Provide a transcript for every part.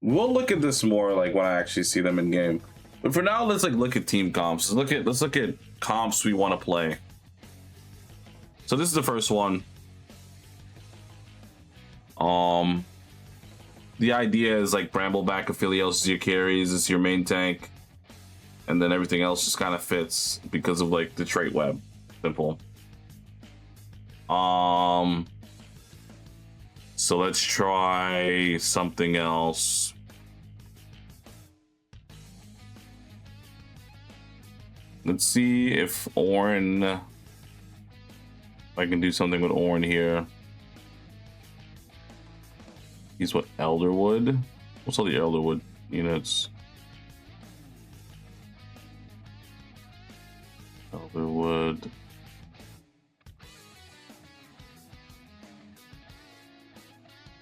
We'll look at this more like when I actually see them in game. But for now, let's like look at team comps. Let's look at comps we want to play. So this is the first one. The idea is like Brambleback, Aphelios is your carries, is your main tank, and then everything else just kind of fits because of like the trait web. Simple. So let's try something else. Let's see if Ornn, if I can do something with Ornn here. He's what, Elderwood? What's all the Elderwood units? Elderwood.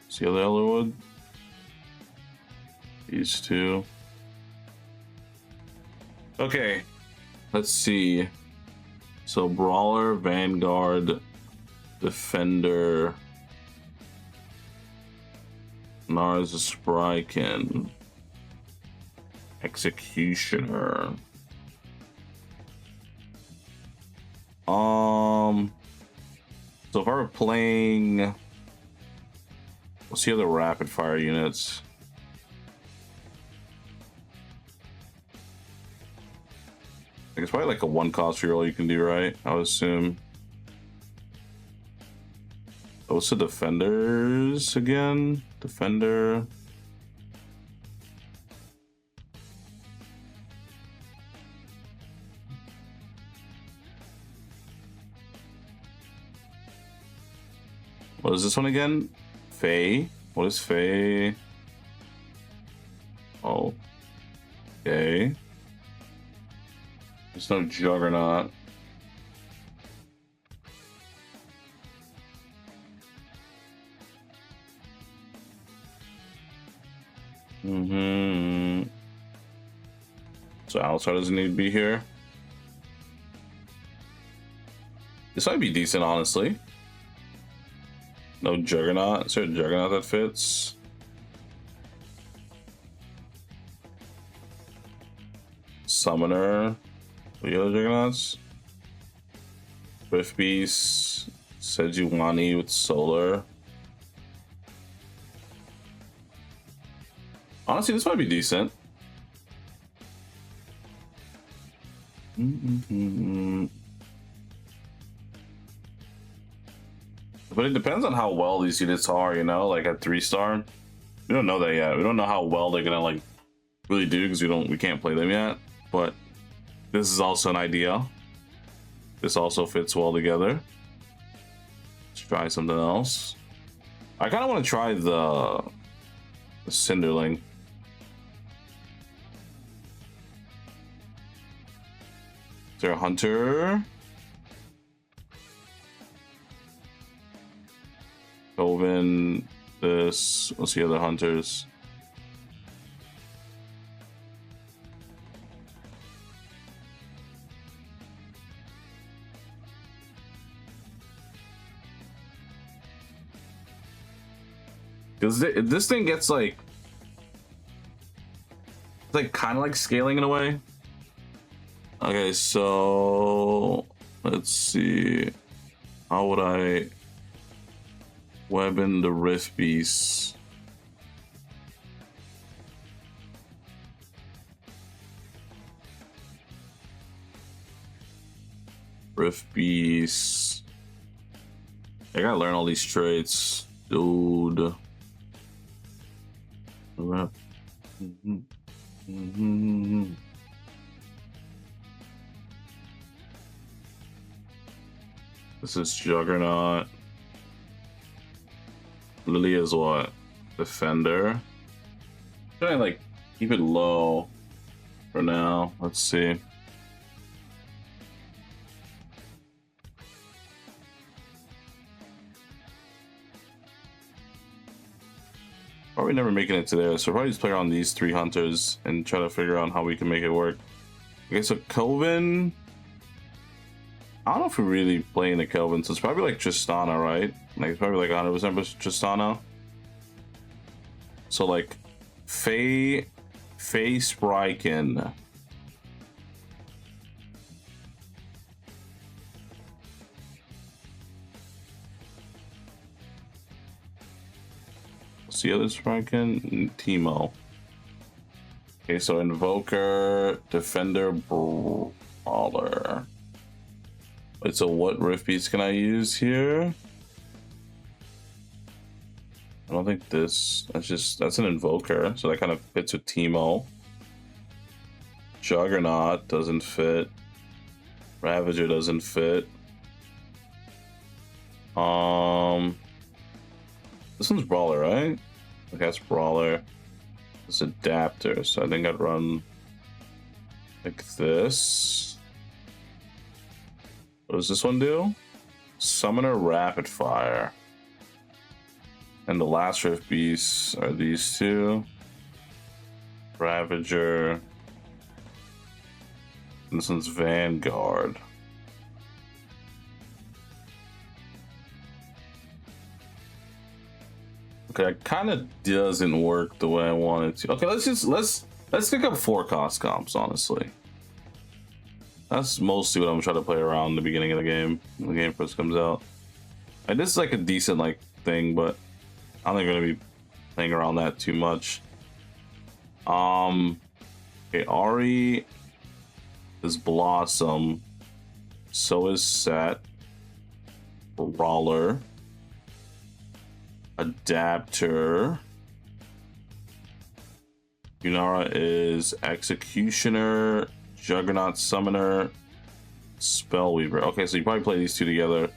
See other Elderwood? These two. Okay, let's see. So Brawler, Vanguard, Defender, Narza Spryken, Executioner. So if I were playing, let's see other rapid fire units. I guess probably like a one cost reroll you can do, right? I would assume. Oh, what's the defenders again? Defender. What is this one again? Faye? What is Faye? Oh. Okay. There's no Juggernaut. So Alistar doesn't need to be here. This might be decent, honestly. No Juggernaut. Is there a Juggernaut that fits? Summoner. The other Juggernauts? Swift Beast. Sejuani with Solar. Honestly, this might be decent. But it depends on how well these units are, you know, like at 3-star. We don't know that yet. We don't know how well they're gonna like really do because we can't play them yet. But this is also an idea. This also fits well together. Let's try something else. I kind of want to try the Cinderling. Is there a Hunter? Coven, this. What's the other hunters? Because this thing gets like, it's like kind of like scaling in a way. Okay, so let's see. How would I weapon the Rift Beast? Rift Beast. I gotta learn all these traits, dude. This is Juggernaut. Lily is what? Defender. Try to like keep it low for now. Let's see. Probably never making it to there, so probably just play around these 3 hunters and try to figure out how we can make it work. Okay, so Coven. I don't know if we're really playing the Coven, so it's probably like Tristana, right? Like it's probably like 100% Tristana. So like Faye Spriken. What's the other Spriken? Teemo. Okay, so Invoker, Defender, Brawler. Wait, so what Rift Beast can I use here? I don't think this, that's an Invoker, so that kind of fits with Teemo. Juggernaut doesn't fit. Ravager doesn't fit. This one's Brawler, right? Okay, that's Brawler. It's Adapter, so I think I'd run like this. What does this one do? Summoner Rapid Fire. And the last Rift Beasts are these two. Ravager. And this one's Vanguard. Okay, it kind of doesn't work the way I want it to. Okay, let's pick up 4 cost comps, honestly. That's mostly what I'm trying to play around in the beginning of the game, when the game first comes out. And this is like a decent like thing, but I don't think I'm gonna be playing around that too much. Okay, Ahri is Blossom. So is Set. Brawler. Adapter. Yunara is Executioner, Juggernaut, Summoner, Spellweaver. Okay, so you probably play these two together.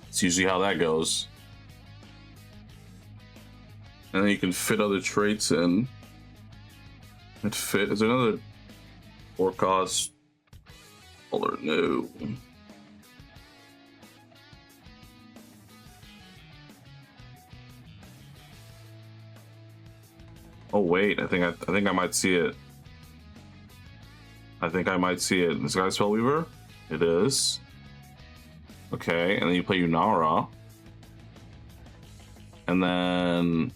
It's usually how that goes. And then you can fit other traits in. It fit. Is there another 4 cost? Or no. Oh wait, I think I might see it. I think I might see it. This guy's Spellweaver? It is. Okay, and then you play Yunara. And then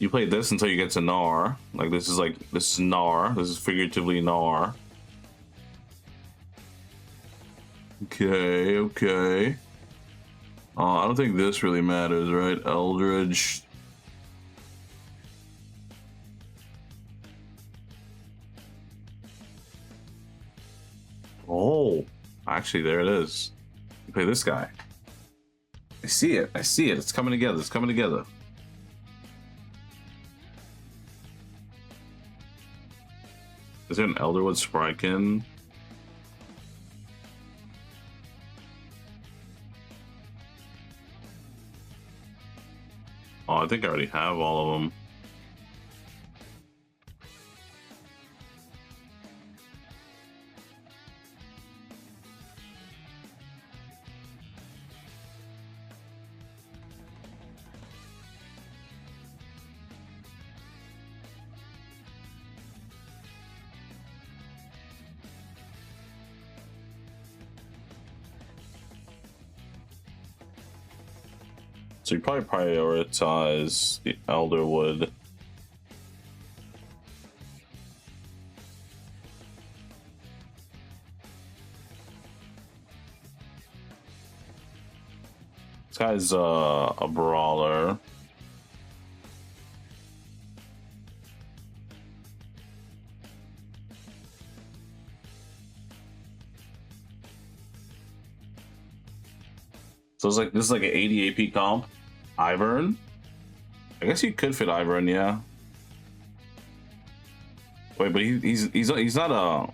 you play this until you get to Gnar. This is Gnar. This is figuratively Gnar. Okay. I don't think this really matters, right? Eldritch. Oh, actually, there it is. You play this guy. I see it. I see it. It's coming together. It's coming together. Is there an Elderwood Spriken? Oh, I think I already have all of them. So you probably prioritize the Elderwood. This guy's a brawler. So it's like this is like an 80 AP comp. Ivern? I guess you could fit Ivern, yeah. Wait, but he's not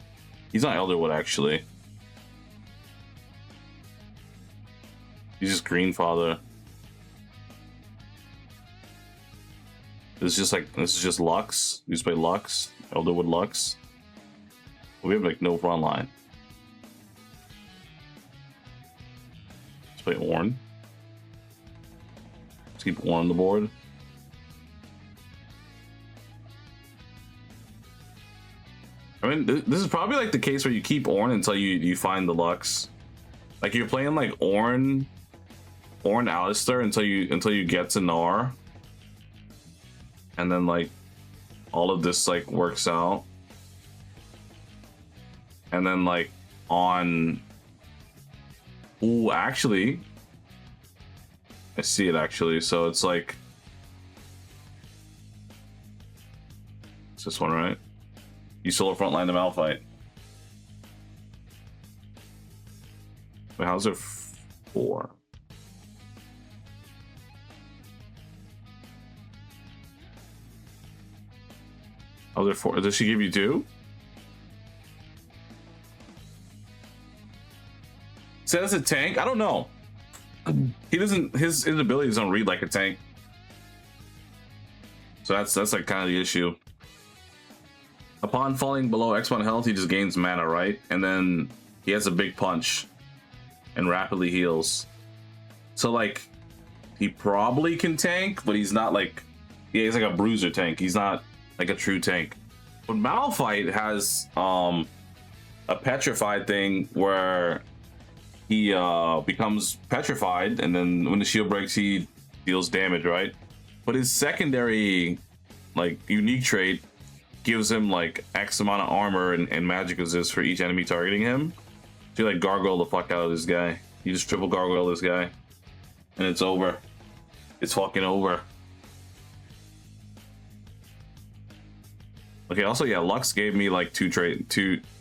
Elderwood actually. He's just Greenfather. This is just Lux. You just play Lux, Elderwood Lux. We have like no front line. Let's play Ornn. Keep Ornn on the board. I mean, this is probably like the case where you keep Ornn until you find the Lux. Like you're playing like Ornn Ornn Alistair until you get to Gnar, and then like all of this like works out, and then like on. Ooh, actually, I see it actually. So it's like it's this one, right? You solo frontline the Malphite. Wait, how's there 4? Oh, there 4. Does she give you 2? Says a tank? I don't know. He doesn't. His abilities don't read like a tank. So that's like kind of the issue. Upon falling below X1 health, he just gains mana, right? And then he has a big punch and rapidly heals. So like, he probably can tank, but he's not like, yeah, he's like a bruiser tank. He's not like a true tank. But Malphite has a petrified thing where he becomes petrified, and then when the shield breaks, he deals damage, right? But his secondary, like, unique trait gives him like X amount of armor and magic resist for each enemy targeting him. So you like gargoyle the fuck out of this guy. You just triple gargoyle this guy, and it's over. It's fucking over. Okay, also yeah, Lux gave me like two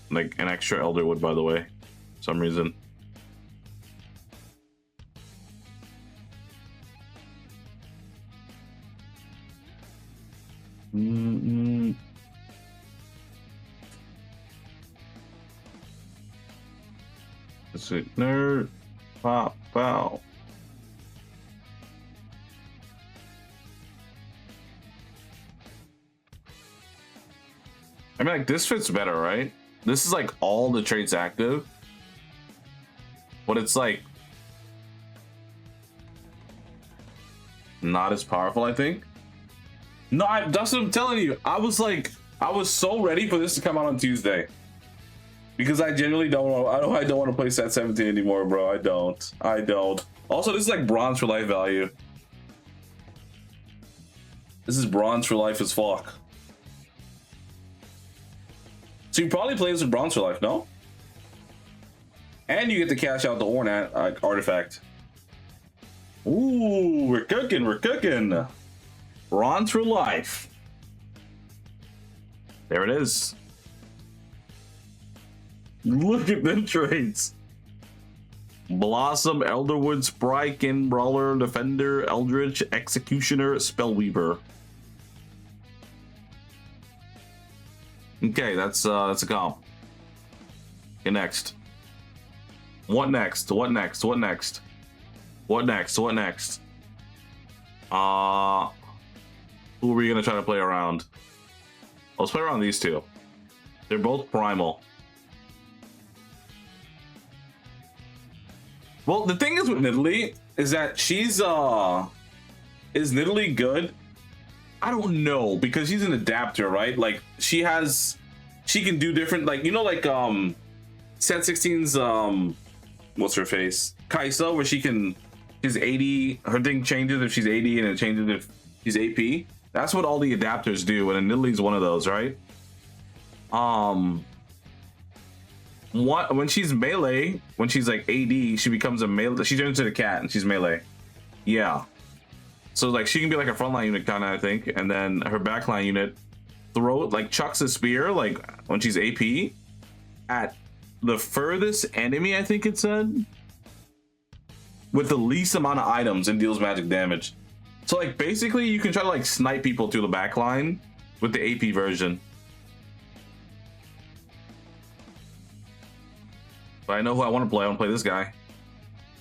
like an extra Elderwood, by the way, for some reason. Let's see. Nerd. Pop. Bow. I mean, like, this fits better, right? This is like all the traits active, but it's like not as powerful, I think. No, that's what I'm telling you. I was so ready for this to come out on Tuesday, because I genuinely don't want to play set 17 anymore, bro. I don't. Also, this is like bronze for life value. This is bronze for life as fuck. So you probably play this with bronze for life, no? And you get to cash out the Ornn artifact. Ooh, we're cooking. Bronze for life. There it is. Look at them traits. Blossom, Elderwood, Sprykin, Brawler, Defender, Eldritch, Executioner, Spellweaver. Okay, that's a comp. Okay, next. What next? Who are we gonna try to play around? Let's play around these two. They're both primal. Well, the thing is with Nidalee is that she's is Nidalee good? I don't know, because she's an adapter, right? Like she can do different, like, you know, like set 16's what's her face? Kai'Sa, where she's 80, her thing changes if she's 80 and it changes if she's AP. That's what all the adapters do, and Nidalee's one of those, right? When she's melee, when she's like AD, she becomes a melee. She turns into the cat and she's melee. Yeah. So like she can be like a frontline unit kind of, I think, and then her backline unit chucks a spear like when she's AP at the furthest enemy, I think it said, with the least amount of items and deals magic damage. So like basically you can try to like snipe people through the backline with the AP version. But I know who I want to play. I want to play this guy.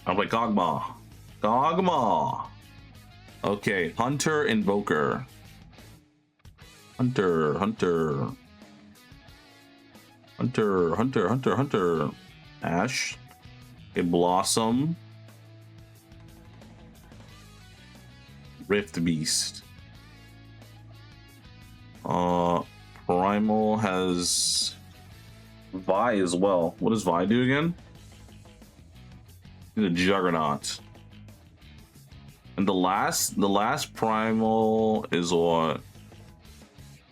I want to play Kog'Maw. Okay, Hunter, Invoker. Hunter. Ash. Okay, Blossom. Rift Beast. Primal has Vi as well. What does Vi do again? He's a Juggernaut. And the last primal is what?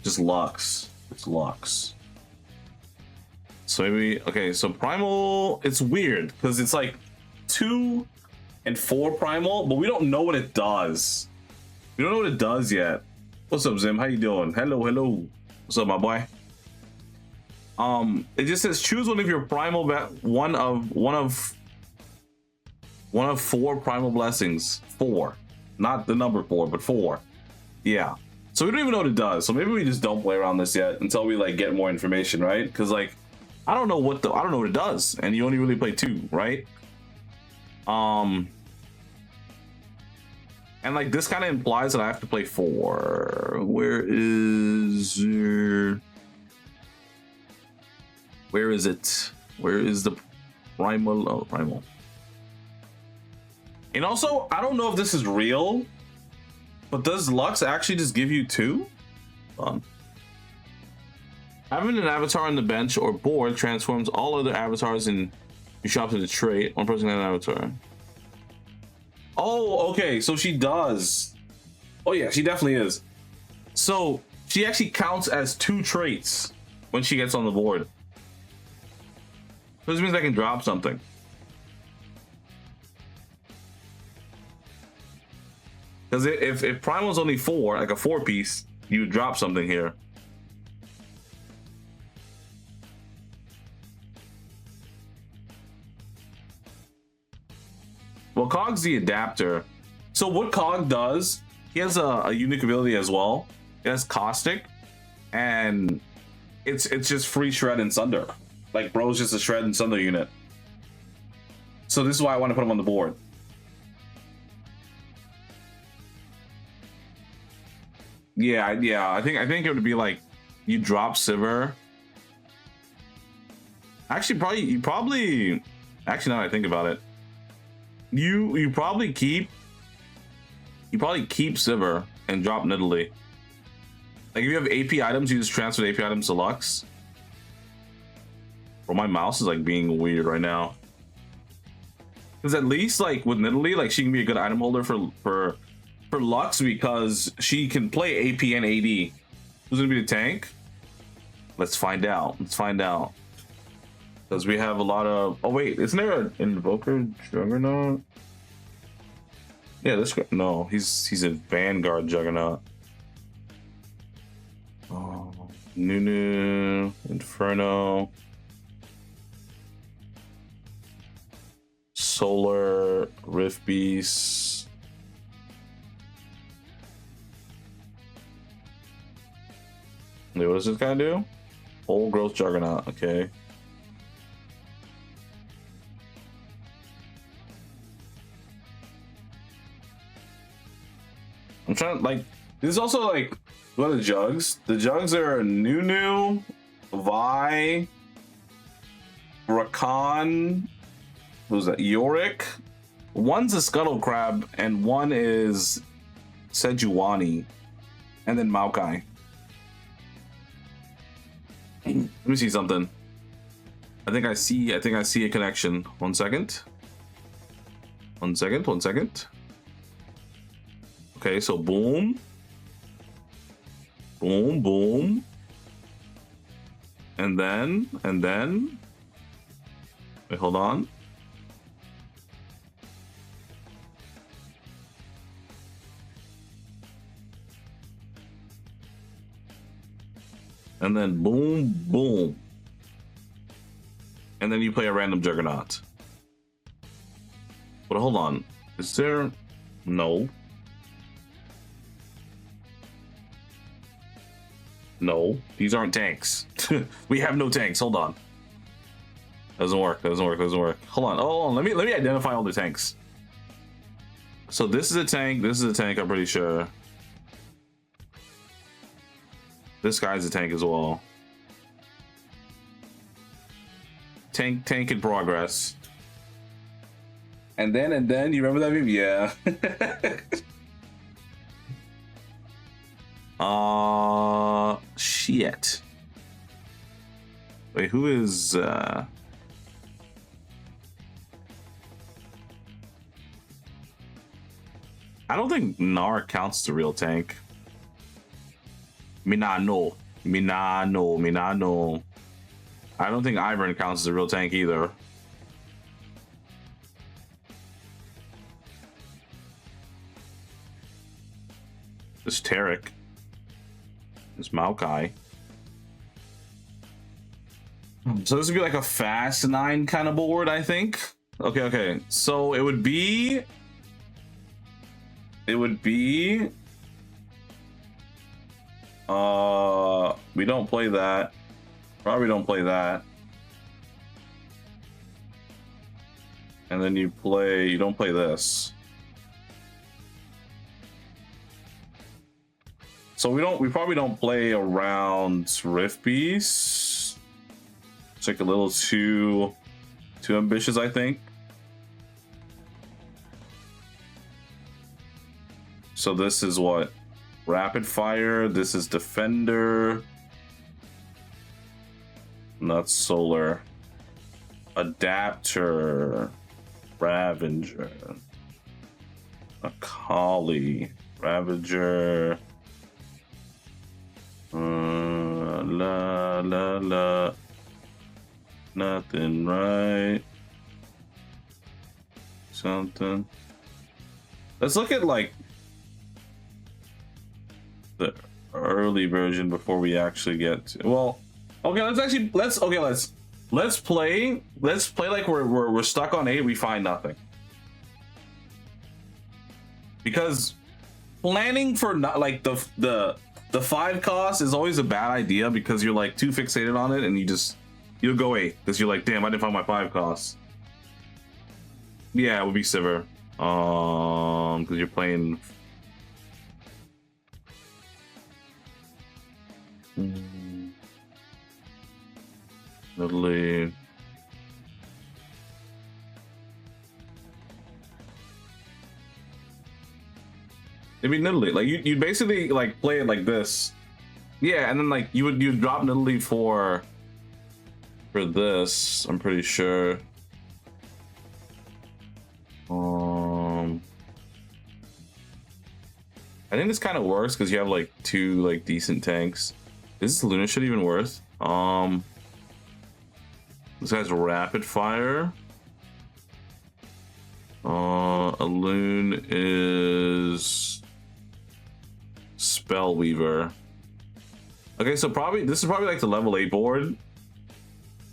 Just Lux. It's Lux. So maybe okay, so primal, it's weird because it's like 2 and 4 primal, but we don't know what it does. We don't know what it does yet. What's up, Zim? How you doing? Hello, hello. What's up, my boy? It just says choose one of your primal one of 4 primal blessings. 4, not the number 4, but 4. Yeah. So we don't even know what it does. So maybe we just don't play around this yet until we like get more information, right? Because like I don't know what it does, and you only really play 2, right? And like this kind of implies that I have to play 4. Where is it? Where is the primal? Oh, primal. And also, I don't know if this is real, but does Lux actually just give you 2? Having an avatar on the bench or board transforms all other avatars in your shop into a trait. One person has an avatar. Oh, okay, so she does. Oh yeah, she definitely is. So she actually counts as 2 traits when she gets on the board. So this means I can drop something. Because if Primal's only 4, like a 4-piece, you drop something here. Well, Cog's the adapter. So what Cog does, he has a unique ability as well. It has Caustic, and it's just free Shred and Sunder. Like, bro's just a Shred and Sunder unit. So this is why I want to put him on the board. Yeah, I think it would be like you drop Sivir. Actually, you probably actually now that I think about it, you probably keep Sivir and drop Nidalee. Like if you have AP items, you just transfer the AP items to Lux. Bro, my mouse is like being weird right now. Because at least like with Nidalee, like she can be a good item holder for Lux because she can play AP and AD. Who's gonna be the tank? Let's find out. Because we have a lot of. Oh wait, isn't there an Invoker Juggernaut? Yeah, this guy. No, he's a Vanguard Juggernaut. Oh, Nunu, Inferno, Solar, Rift Beast. Wait, what does this guy do? Old Growth Juggernaut. Okay. I'm trying to like. This is also like what are the jugs? The jugs are Nunu, Vi, Rakan. Who's that? Yorick. One's a Scuttle Crab and one is Sejuani, and then Maokai. Let me see something. I think I see a connection. One second. Okay, so boom. Boom. And then. Wait, hold on. And then boom. And then you play a random Juggernaut. But hold on. Is there... No. No. These aren't tanks. We have no tanks. Hold on. Doesn't work. Hold on. Let me identify all the tanks. So this is a tank. I'm pretty sure. This guy's a tank as well. Tank in progress. And then you remember that meme? Yeah. Shit. Wait, who is I don't think Gnar counts as a real tank. Me not know. Me not know. Me not know. I don't think Ivern counts as a real tank either. This Taric. This Maokai. So this would be like a fast 9 kind of board, I think. Okay. So it would be. We don't play that. Probably don't play that. And then you don't play this. So we probably don't play around Rift Beast. It's like a little too ambitious, I think. So this is what? Rapid Fire. This is Defender. Not Solar. Adapter. Ravager. Akali. Ravager. La. Nothing, right? Something. Let's look at like the early version before we actually get to, well, okay, let's play like we're stuck on 8, we find nothing. Because planning for not like the 5 cost is always a bad idea because you're like too fixated on it and you'll go 8 because you're like, damn, I didn't find my 5 costs. Yeah, it would be Sivir. Because you're playing. Nidalee. It'd be Nidalee. Like you basically like play it like this. Yeah, and then like you'd drop Nidalee for this, I'm pretty sure. I think this kind of works because you have like 2 like decent tanks. Is this Luna shit even worth? This guy's Rapid Fire. A Loon is Spellweaver. Okay, so this is probably like the level 8 board.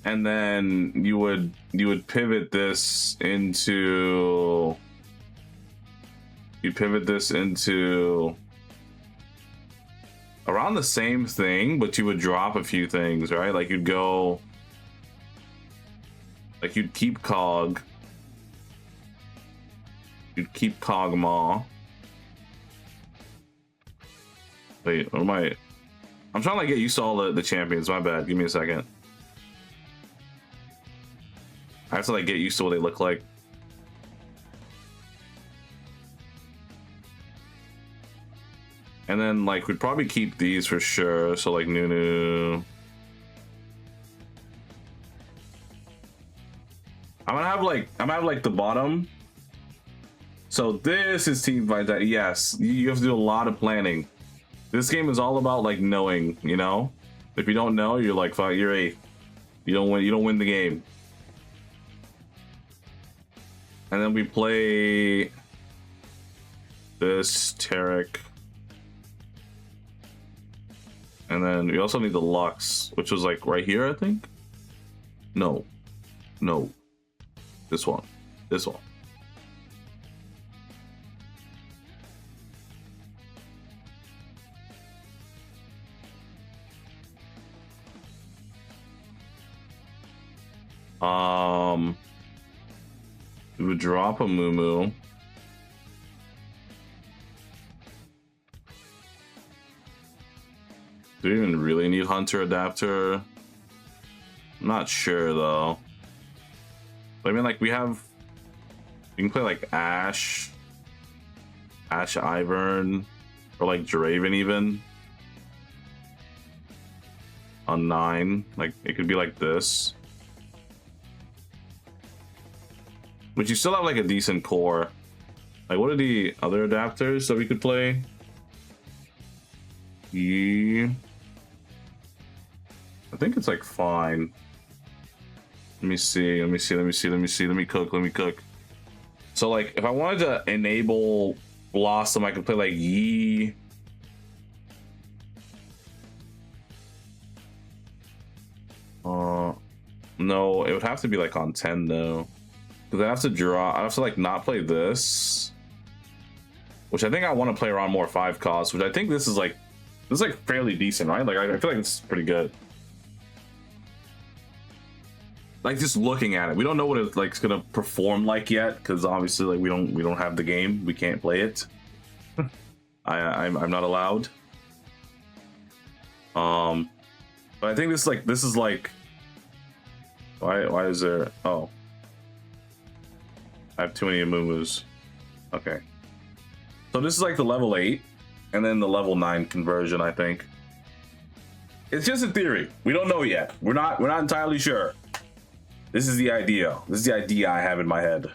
And then you would pivot this into around the same thing, but you would drop a few things, right? Like you'd keep Cog. You'd keep Kog'Maw. Wait, what am I? I'm trying to like get used to all the champions. My bad. Give me a second. I have to like get used to what they look like. And then like we'd probably keep these for sure. So like Nunu. I'm gonna have like the bottom. So this is Team Vitality. Yes, you have to do a lot of planning. This game is all about like knowing, you know? If you don't know, you're like, fuck, you're 8th. You don't win the game. And then we play this Taric. And then we also need the Lux, which was like right here, I think. No. This one. We would drop a Moo. Do we even really need Hunter Adapter? I'm not sure though. But I mean, like we can play like Ashe Ivern, or like Draven even on 9. Like it could be like this. But you still have like a decent core. Like, what are the other adapters that we could play? Yeah. I think it's like fine. Let me see. Let me cook. So like, if I wanted to enable Blossom, I could play like Yi. No, it would have to be like on 10 though. Because I have to draw. I have to like not play this. Which I think I want to play around more 5 costs, which I think this is like fairly decent, right? Like I feel like it's pretty good. Like just looking at it, we don't know what it's like it's gonna perform like yet, because obviously like we don't have the game, we can't play it. I'm not allowed. But I think this is like why is there, oh, I have too many Amumus. Okay, so this is like the level 8 and then the level 9 conversion. I think it's just a theory, we don't know yet, we're not entirely sure. This is the idea. This is the idea I have in my head.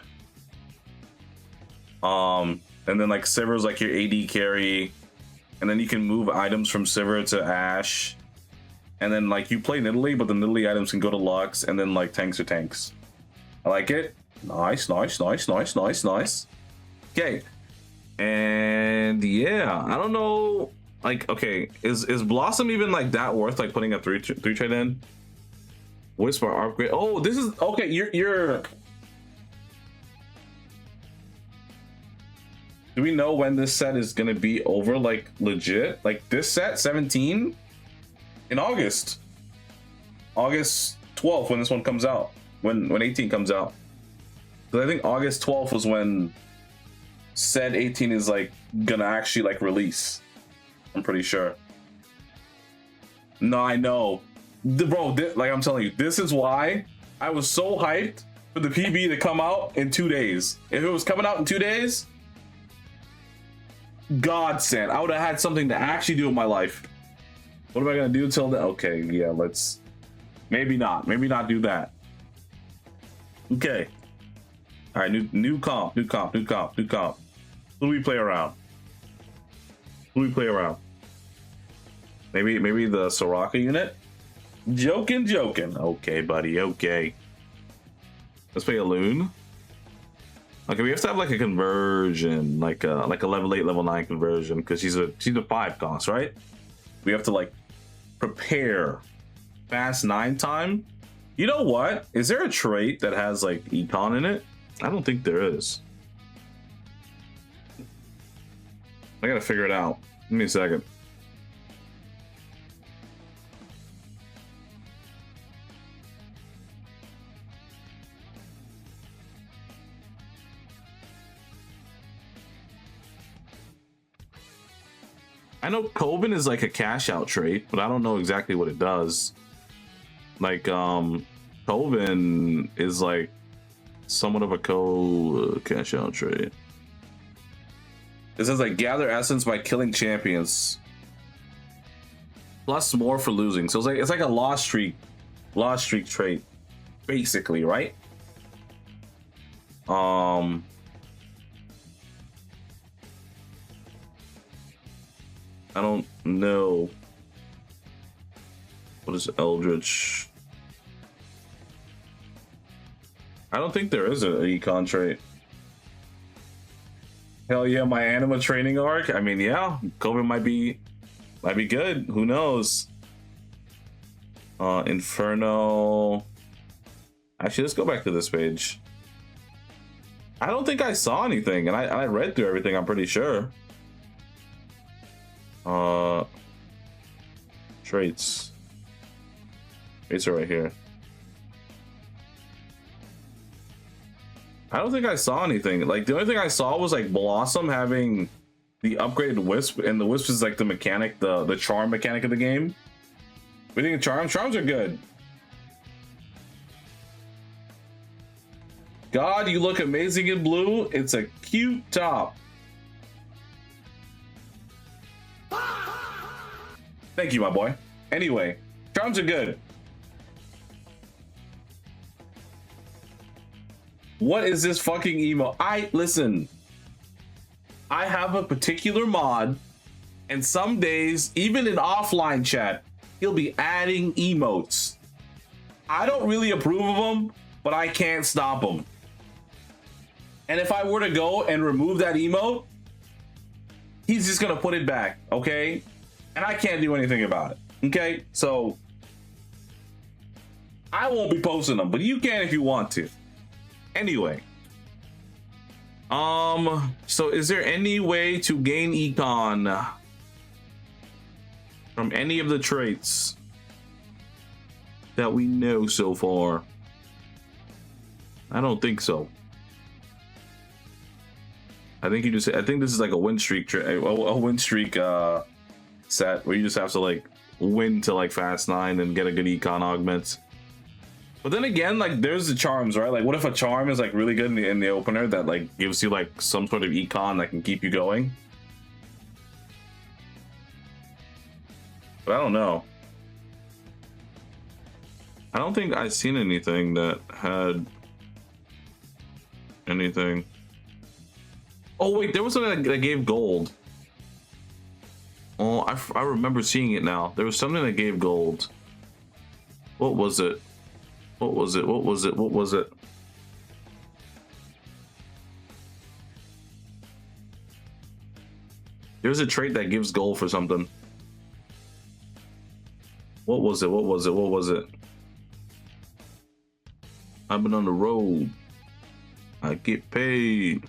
And then like Sivir's like your AD carry, and then you can move items from Sivir to Ashe, and then like you play Nidalee, but the Nidalee items can go to Lux, and then like tanks are tanks. I like it. Nice. Okay, and yeah, I don't know. Like, okay, is Blossom even like that worth like putting a three trade in? Whisper upgrade. Oh, this is okay. You're. Do we know when this set is gonna be over? Like legit? Like this set 17 in August 12th when this one comes out. When 18 comes out. Because I think August 12th was when set 18 is like gonna actually like release. I'm pretty sure. No, I know. Bro, like I'm telling you, this is why I was so hyped for the PB to come out in 2 days. If it was coming out in 2 days, godsend. I would have had something to actually do in my life. What am I gonna do till then? Okay, yeah, let's maybe not do that. Okay. All right, new comp. Who do we play around? Maybe the Soraka unit? Joking. Okay, buddy. Okay. Let's play a Loon. Okay, we have to have like a conversion, like a level 8, level 9 conversion, because she's a 5 cost, right? We have to like prepare fast 9 time. You know what? Is there a trait that has like econ in it? I don't think there is. I gotta figure it out. Give me a second. I know Coven is like a cash out trait, but I don't know exactly what it does. Like, Coven is like somewhat of a cash out trait. It says like gather essence by killing champions. Plus more for losing. So it's like a lost streak trait, basically, right? I don't know. What is Eldritch? I don't think there is an econ trait. Hell yeah, my anima training arc. I mean, yeah, Coven might be good. Who knows? Inferno. Actually, let's go back to this page. I don't think I saw anything, and I read through everything. I'm pretty sure. Traits are right here. I don't think I saw anything. Like the only thing I saw was like Blossom having the upgraded Wisp, and the Wisp is like the mechanic, the charm mechanic of the game. We think charms are good. God, you look amazing in blue. It's a cute top. Thank you, my boy. Anyway, charms are good. What is this fucking emo? Listen. I have a particular mod, and some days, even in offline chat, he'll be adding emotes. I don't really approve of them, but I can't stop him. And if I were to go and remove that emote, he's just gonna put it back, okay? And I can't do anything about it, okay? So I won't be posting them, but you can if you want to. Anyway, so is there any way to gain econ from any of the traits that we know so far? I don't think so. I think this is like a win streak a win streak set where you just have to like win to like fast 9 and get a good econ augment. But then again, like there's the charms, right? Like what if a charm is like really good in the opener that like gives you like some sort of econ that can keep you going? But I don't know. I don't think I've seen anything that had anything. Oh wait, there was something that gave gold. Oh, I remember seeing it now. There was something that gave gold. What was it? What was it? What was it? What was it? There's a trait that gives gold for something. What was it? What was it? What was it? I've been on the road. I get paid.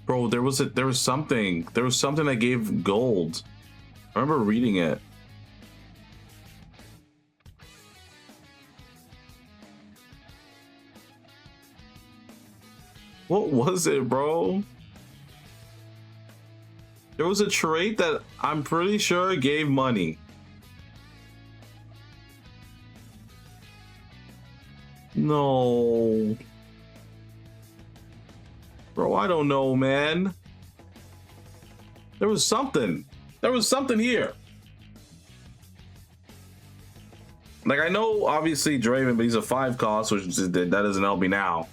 Bro, there was something that gave gold. I remember reading it. What was it, bro? There was a trait that I'm pretty sure gave money. No. Bro, I don't know, man. There was something. There was something here. Like, I know, obviously, Draven, but he's a 5 cost, which is, that doesn't help me now.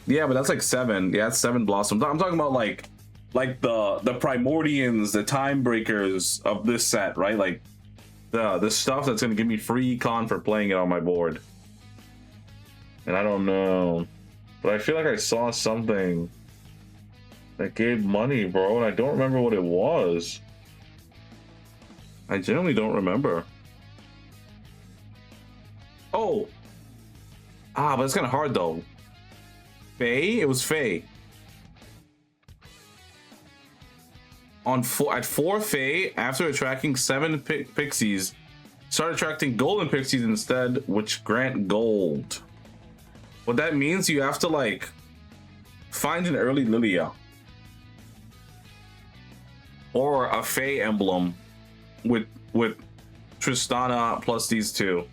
Yeah, but that's like 7. Yeah, that's 7 blossoms. I'm talking about like the Primordians, the Time Breakers of this set, right? Like the stuff that's gonna give me free econ for playing it on my board. And I don't know, but I feel like I saw something that gave money, bro, and I don't remember what it was. I genuinely don't remember. Oh, but it's kind of hard though. Faye? It was Faye. At 4 Faye, after attracting 7 pixies, start attracting golden pixies instead, which grant gold. What that means, you have to like find an early Lilia or a Faye emblem with Tristana plus these 2.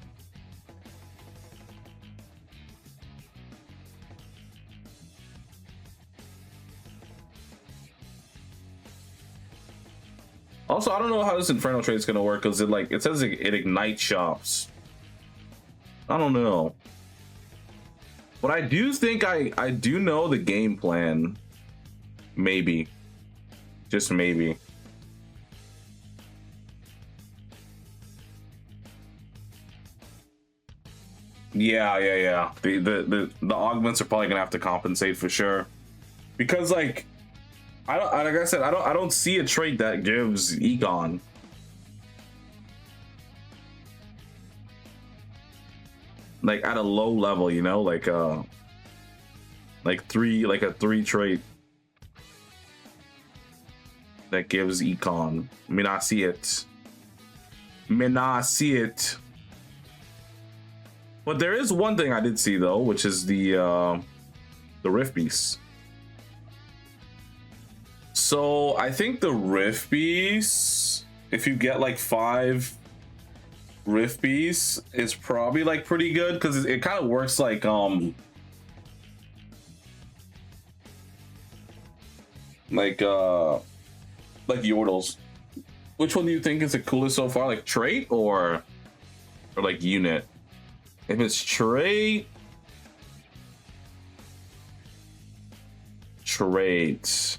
Also, I don't know how this Inferno trade is gonna work because it says it ignites shops. I don't know, but I do think I do know the game plan. Maybe, just maybe. Yeah. The augments are probably gonna have to compensate for sure, because like I don't see a trait that gives econ. Like at a low level, you know, like a 3 trait that gives econ. May not see it. But there is one thing I did see though, which is the Rift Beast. So I think the Rift Beast, if you get like 5 Rift Beasts, is probably like pretty good because it kind of works like like Yordles. Which one do you think is the coolest so far? Like trait or like unit? If it's trait, traits.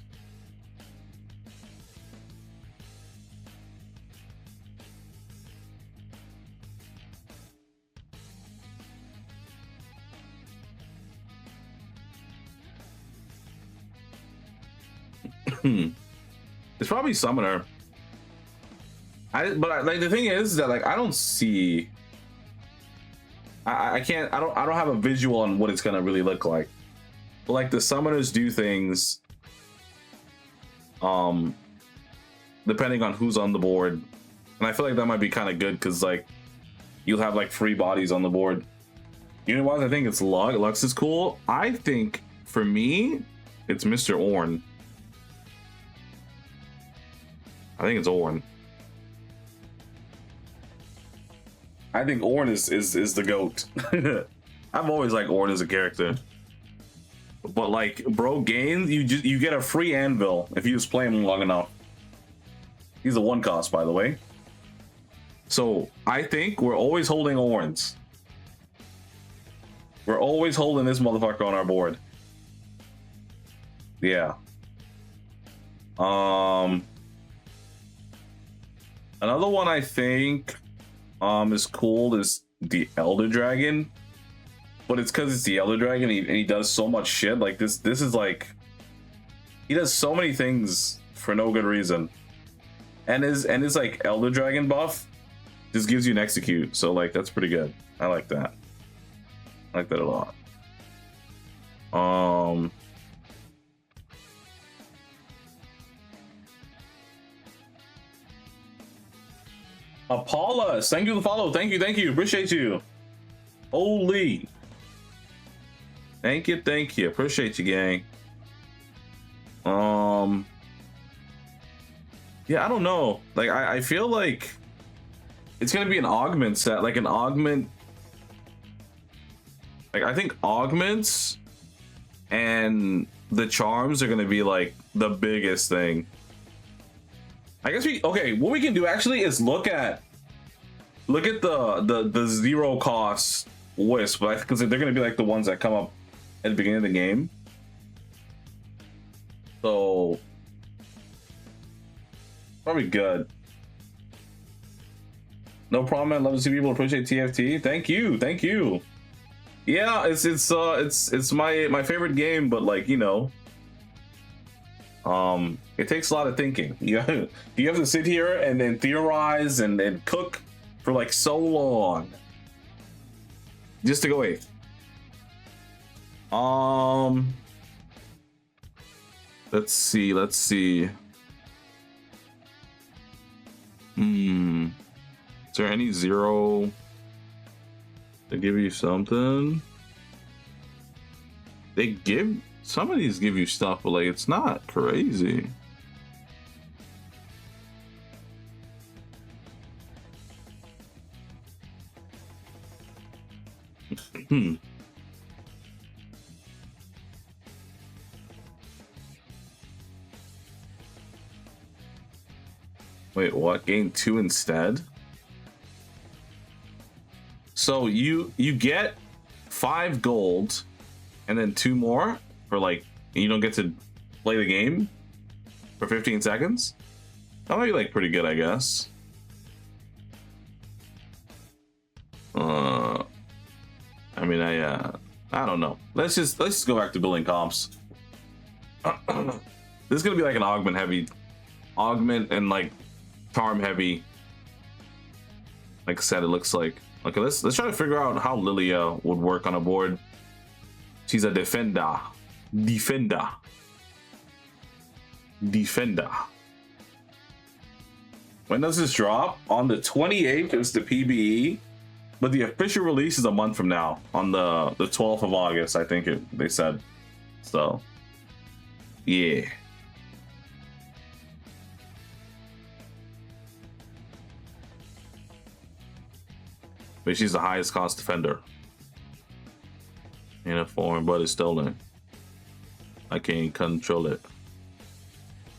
It's probably summoner. Like the thing is that like I don't see. I can't. I don't have a visual on what it's gonna really look like. But like the summoners do things. Depending on who's on the board, and I feel like that might be kind of good because like you'll have like free bodies on the board. Unit wise, I think it's Lux. Lux is cool. I think for me, it's Mr. Ornn. I think it's Ornn. I think Ornn is the GOAT. I've always liked Ornn as a character. But like, bro, gains you get a free anvil if you just play him long enough. He's a 1 cost, by the way. So I think we're always holding Ornns. We're always holding this motherfucker on our board. Yeah. Another one I think is cool is the Elder Dragon. But it's because it's the Elder Dragon and he does so much shit. Like this is like he does so many things for no good reason. And his like Elder Dragon buff just gives you an execute. So like that's pretty good. I like that. I like that a lot. Apollos, thank you for the follow. Thank you. Appreciate you. Holy. Thank you. Appreciate you, gang. Yeah, I don't know. Like I feel like it's gonna be an augment set, like an augment. Like I think augments and the charms are gonna be like the biggest thing. I guess what we can do actually is look at the 0 cost wisp, because they're gonna be like the ones that come up at the beginning of the game. So probably good. No problem, man. Love to see people. Appreciate TFT. Thank you. Yeah, it's my favorite game, but like, you know, it takes a lot of thinking. You have to sit here and then theorize and cook for like so long just to go 8th. Let's see. Is there any 0 to give you something? Some of these give you stuff, but like it's not crazy. Wait, what? Gain 2 instead? So you get 5 gold and then 2 more for like, you don't get to play the game for 15 seconds? That might be like pretty good, I guess. I mean, I don't know. Let's just go back to building comps. This is gonna be like an augment and like charm heavy. Like I said, it looks like. Okay, let's try to figure out how Lilia would work on a board. She's a defender. When does this drop? On the 28th is the PBE, but the official release is a month from now, on the 12th of August, I think they said. So, yeah. But she's the highest cost defender in a form, but it's stolen. I can't control it.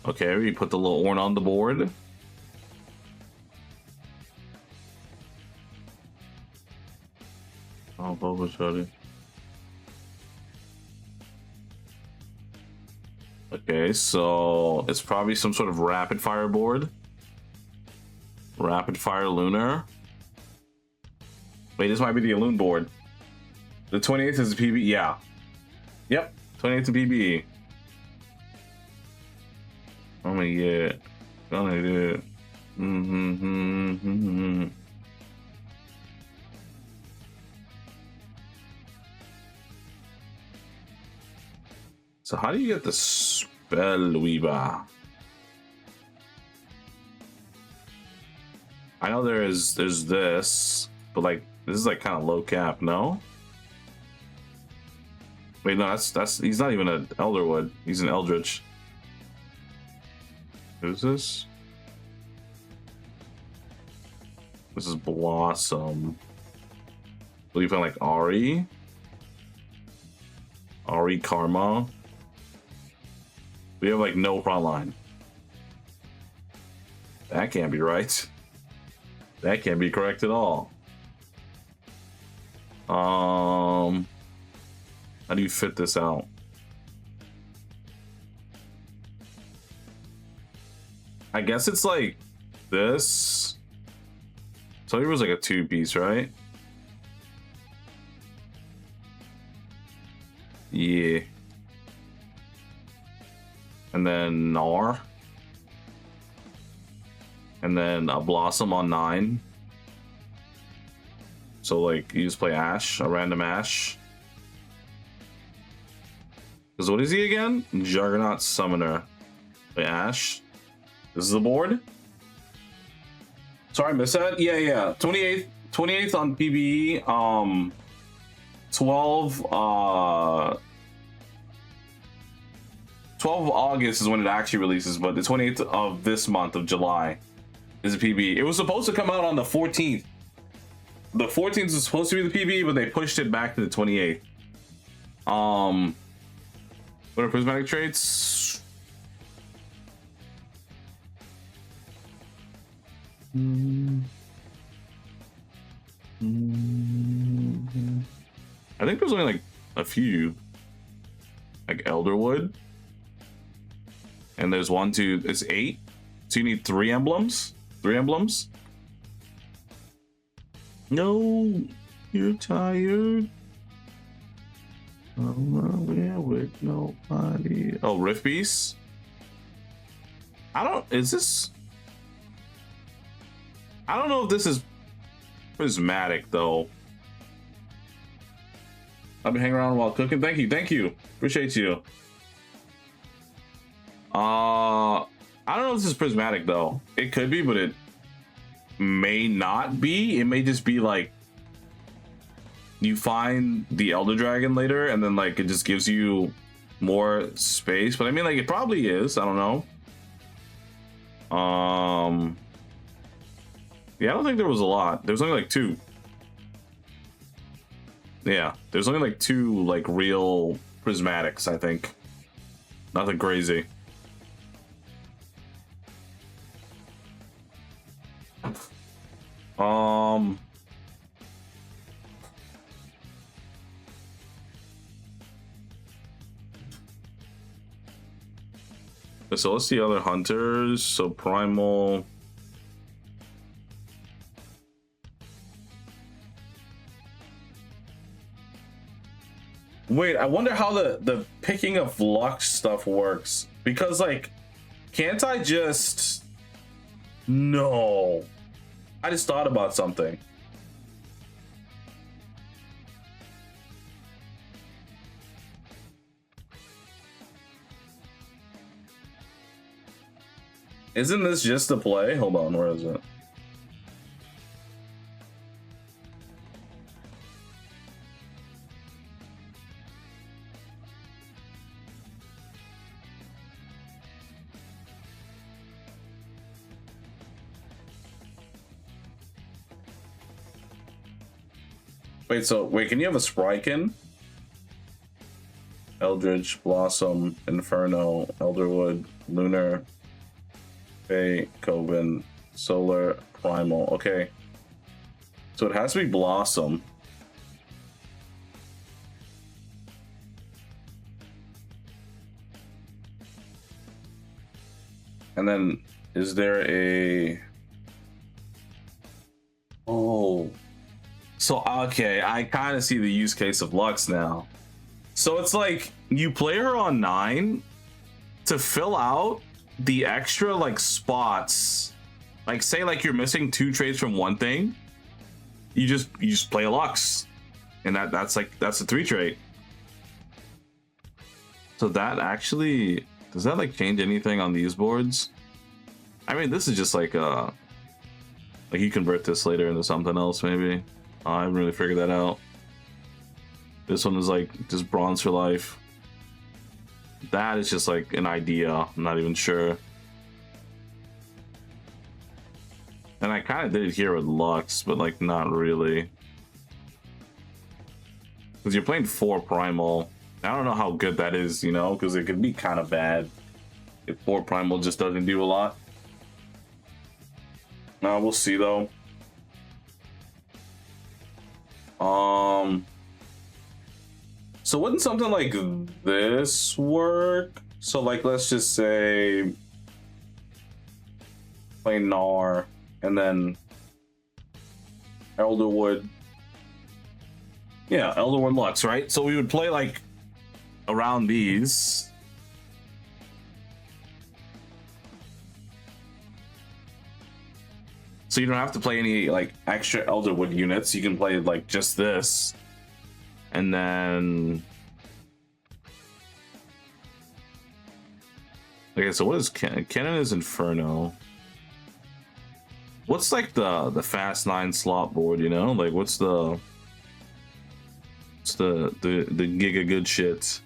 Okay, we put the little Ornn on the board. Oh, Bulbasaur. Okay, so it's probably some sort of rapid fire board. Rapid fire Lunar. Wait, this might be the Loon board. The 28th is the PB. Yeah. Yep. 28th is PBE. Oh my god. Gonna do it. So how do you get the Spellweaver? I know there's this, but like this is like kind of low cap, no? Wait, no, that's he's not even an Elderwood. He's an Eldritch. Who's this? This is Blossom. I believe I like Ari. Ari Karma. We have like no front line. That can't be right. That can't be correct at all. How do you fit this out? I guess it's like this. So it was like a 2-piece, right? Yeah. And then Gnar. And then a Blossom on 9. So like you just play Ash, a random Ash. Because what is he again? Juggernaut Summoner. Play Ash. This is the board. Sorry, I missed that. Yeah. 28th on PBE. 12 of August is when it actually releases, but the 28th of this month of July is a PB. It was supposed to come out on the 14th. The 14th was supposed to be the PB, but they pushed it back to the 28th. What are prismatic traits? I think there's only like a few. Like Elderwood. And there's 1, 2, it's 8. So you need 3 emblems. 3 emblems. No, you're tired. I'm there with nobody. Oh, Rift Beast. I don't know if this is prismatic though. I've been hanging around while cooking. Thank you. Appreciate you. I don't know if this is prismatic though. It could be, but it may not be. It may just be like you find the Elder Dragon later and then like it just gives you more space. But I mean like it probably is. I don't know. Yeah, I don't think there was a lot. There was only like 2. Yeah, there's only like 2 like real prismatics, I think. Nothing crazy. So let's see other hunters. So Primal. Wait, I wonder how the picking of luck stuff works. Because like, can't I just... No. I just thought about something. Isn't this just a play? Hold on, where is it? Wait, can you have a Sprykin? Eldritch, Blossom, Inferno, Elderwood, Lunar, Fey, Coven, Solar, Primal. Okay. So it has to be Blossom. And then is there a... Oh. So, okay, I kind of see the use case of Lux now. So it's like you play her on 9 to fill out the extra like spots. Like say like you're missing 2 traits from one thing, you just play a Lux, and that's a 3 trait. So that actually, does that like change anything on these boards? I mean, this is just like you convert this later into something else maybe. I haven't really figured that out. This one is like just bronze for life. That is just like an idea. I'm not even sure. And I kind of did it here with Lux, but like not really. Because you're playing 4 Primal. I don't know how good that is, you know, because it could be kind of bad if 4 Primal just doesn't do a lot. We'll see though. So wouldn't something like this work? So like let's just say play Gnar and then Elderwood. Yeah, Elderwood Lux, right? So we would play like around these. So you don't have to play any like extra Elderwood units. You can play like just this. And then... Okay, so what is Cannon is Inferno. What's like the fast 9 slot board, you know? Like what's the giga good shit?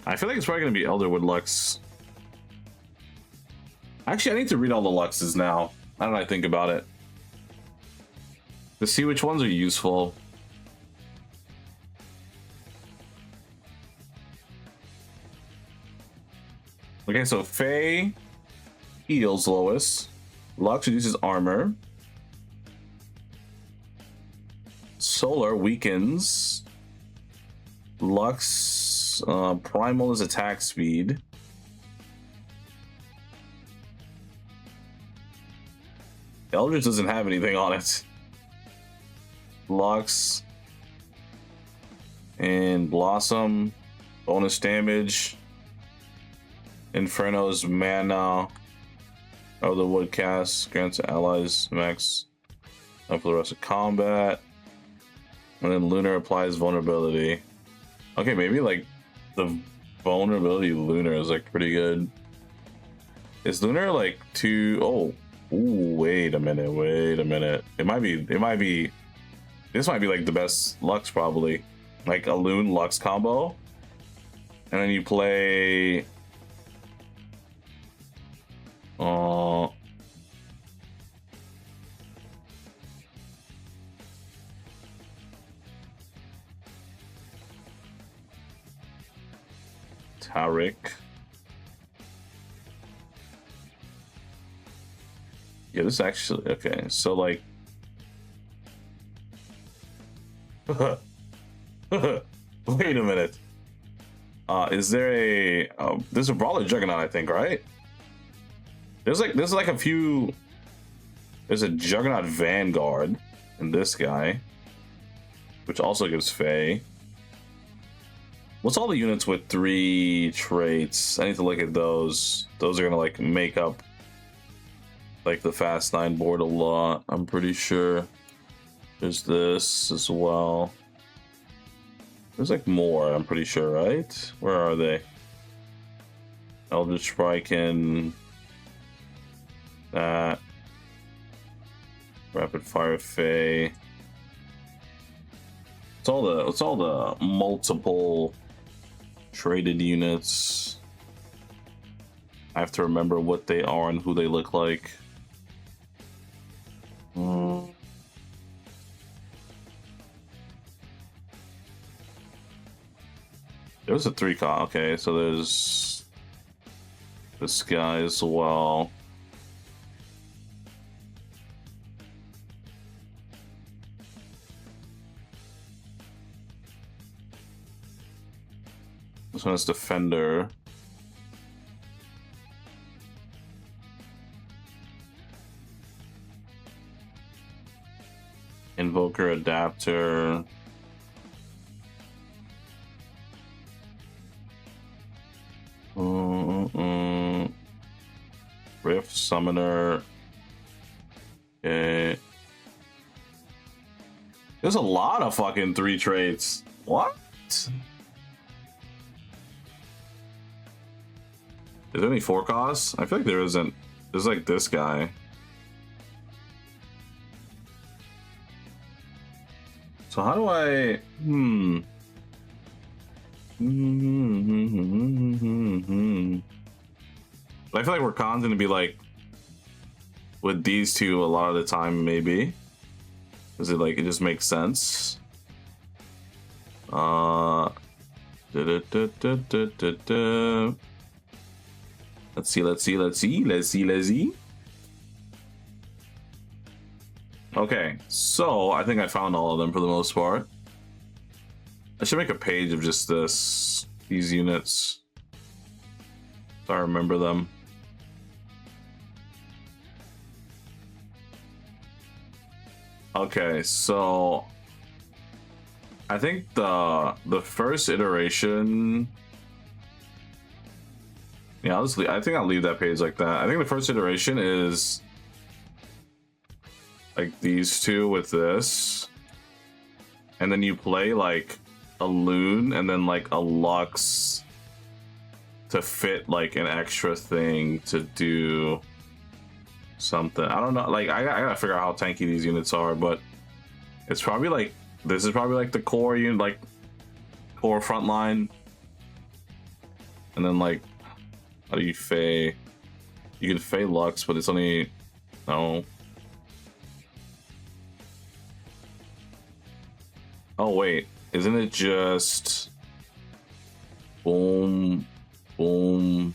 I feel like it's probably gonna be Elderwood Lux. Actually, I need to read all the Luxes now. Now that I think about it, to see which ones are useful. Okay, so Fey heals Lois. Lux reduces armor. Solar weakens. Lux Primal is attack speed. Eldritch doesn't have anything on it. Lux and Blossom, bonus damage. Inferno's mana. Oh, the wood cast grants allies max up for the rest of combat. And then Lunar applies vulnerability. Okay, maybe like the vulnerability Lunar is like pretty good. Is Lunar like too... Oh. Ooh, wait a minute. It might be, this might be like the best Lux probably. Like a Loon Lux combo. And then you play... Taric. Yeah, this actually, okay, so like, wait a minute. Is there a, there's a Brawler Juggernaut, I think, right? There's like a few, there's a Juggernaut Vanguard in this guy, which also gives Fey. What's all the units with 3 traits? I need to look at those. Those are gonna like make up like the fast 9 board a lot, I'm pretty sure. There's this as well. There's like more, I'm pretty sure, right? Where are they? Eldritch Spriken. That. Rapid Fire Fey. It's all the multiple traded units. I have to remember what they are and who they look like. There's a 3 okay, so there's this guy as well. This one is Defender. Invoker, Adapter. Rift, Summoner. Okay. There's a lot of fucking 3 traits. What? Is there any 4 costs? I feel like there isn't. There's like this guy. So how do I... But I feel like Rakan's gonna be like with these two a lot of the time, maybe. Is it like it just makes sense? Let's see. Okay, so I think I found all of them for the most part. I should make a page of just these units, if I remember them. Okay, so I think the first iteration. Yeah, I think I'll leave that page like that. I think the first iteration is like these two with this, and then you play like a Loon and then like a Lux to fit like an extra thing to do something. I don't know, like I gotta figure out how tanky these units are, but it's probably like this is probably like the core unit, like core frontline, and then like how do you Fey? You can Fey Lux, but it's only no. Oh wait, isn't it just boom, boom?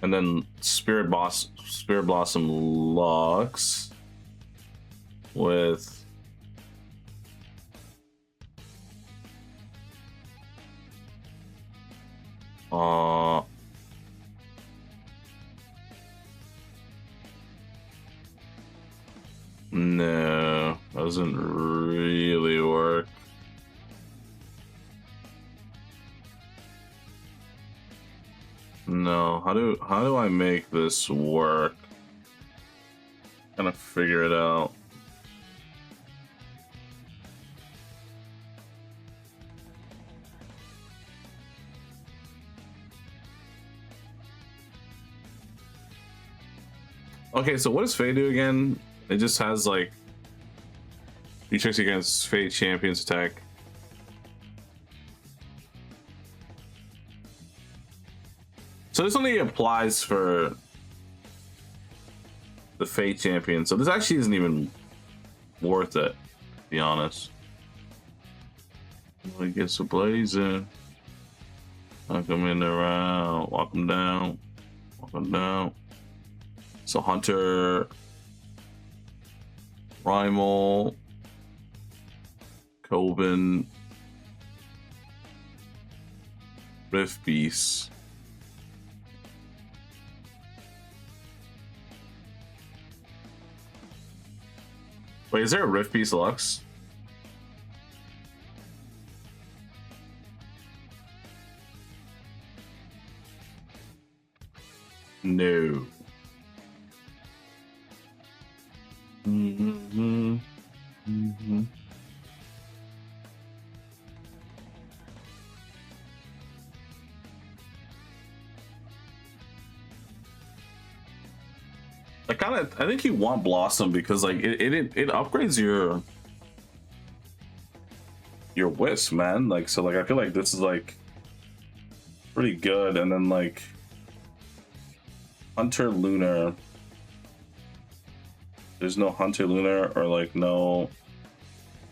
And then Spirit Blossom Lux with no, doesn't really work. No, how do I make this work? Kind of figure it out. Okay, so what does Fey do again? It just has like he checks against Fey champions attack. So this only applies for the Fey champion. So this actually isn't even worth it, to be honest. He gets a blazing. Knock him in around. Walk him down. Walk him down. So Hunter, Primal, Coven, Rift Beast. Wait, is there a Rift Beast Lux? No. I think you want Blossom because like it upgrades your Wisp, man. Like so like I feel like this is like pretty good, and then like Hunter Lunar. There's no Hunter Lunar or like no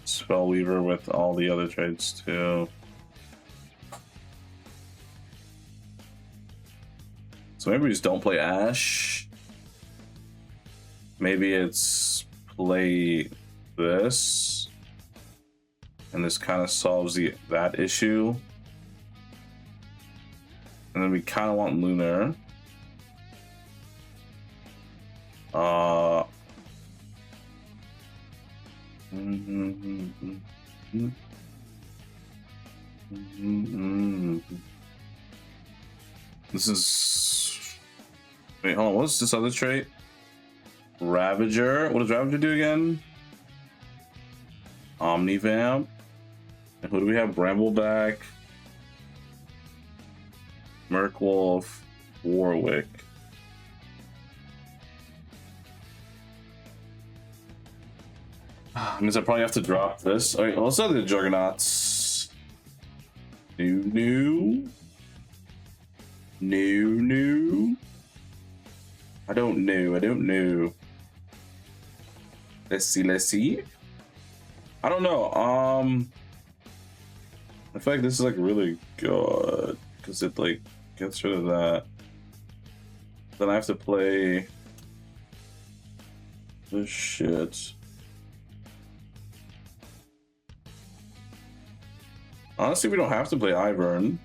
Spellweaver with all the other traits too. So maybe we just don't play Ash. Maybe it's play this, and this kind of solves that issue. And then we kind of want Lunar. This is. Wait, hold on. What's this other trait? Ravager. What does Ravager do again? Omnivamp. And who do we have? Brambleback, Murkwolf, Warwick. Means I probably have to drop this. All right, let's start the Juggernauts. New. I don't know. Let's see. I don't know. I feel like this is like really good because it like gets rid of that. Then I have to play this shit. Honestly, we don't have to play Ivern.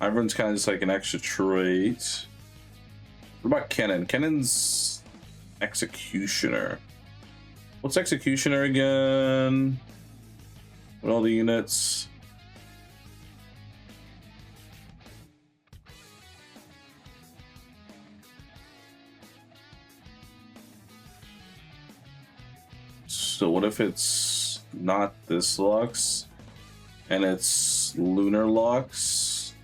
Ivern's kind of just like an extra trait. What about Kennen? Kennen's Executioner. What's Executioner again? With all the units. So what if it's not this Lux and it's Lunar Lux,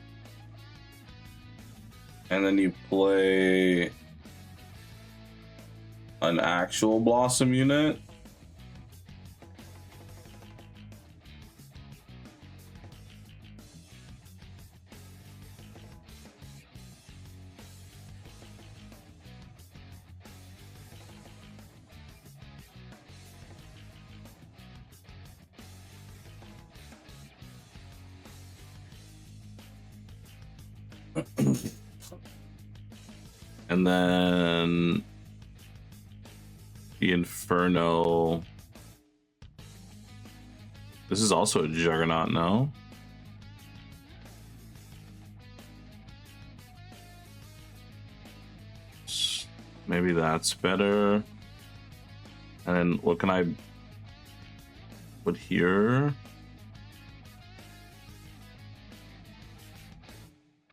and then you play an actual Blossom unit? And then the Inferno. This is also a Juggernaut, no? Maybe that's better. And then what can I put here?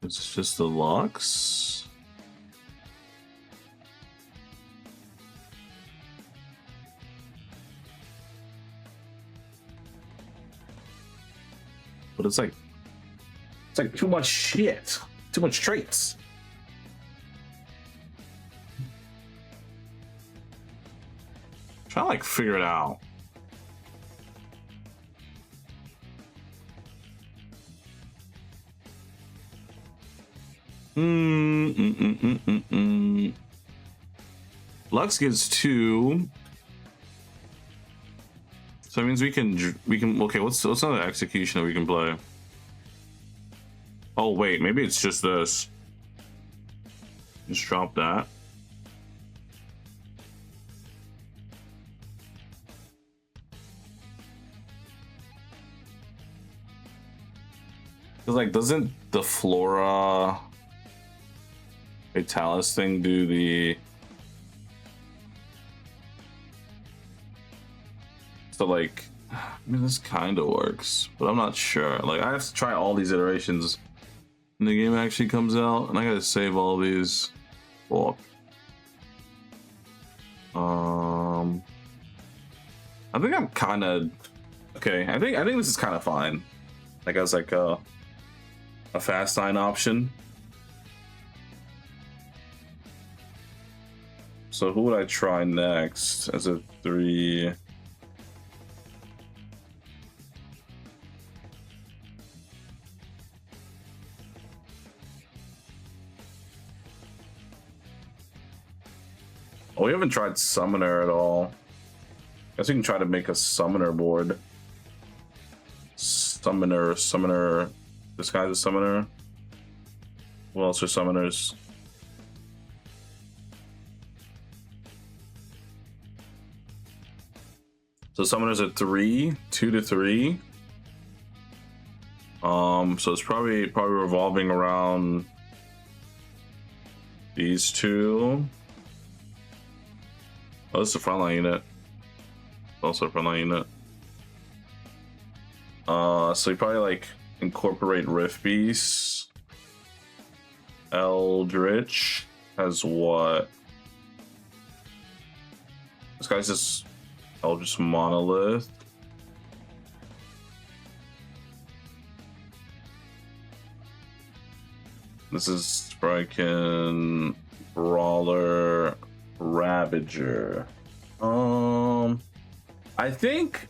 It's just the Lux. But it's like too much shit, too much traits. Trying to like figure it out. Lux gives 2. So that means we can okay, what's another executioner we can play? Oh wait, maybe it's just this. Just drop that. Cause like doesn't the Flora Fatalis thing do the so like I mean this kind of works, but I'm not sure. Like I have to try all these iterations when the game actually comes out, and I gotta save all these. Well, I think I'm kind of okay. I think this is kind of fine. Like as like a fast 9 option. So who would I try next as a 3? Oh, we haven't tried Summoner at all. Guess we can try to make a summoner board. Summoner. This guy's a summoner. What else are summoners? So summoners are 3, 2 to 3. So it's probably revolving around these two. Oh, this is a frontline unit. Also a frontline unit. So you probably like incorporate Rift Beast. Eldritch has what? This guy's just Eldritch Monolith. This is Striken Brawler Ravager. I think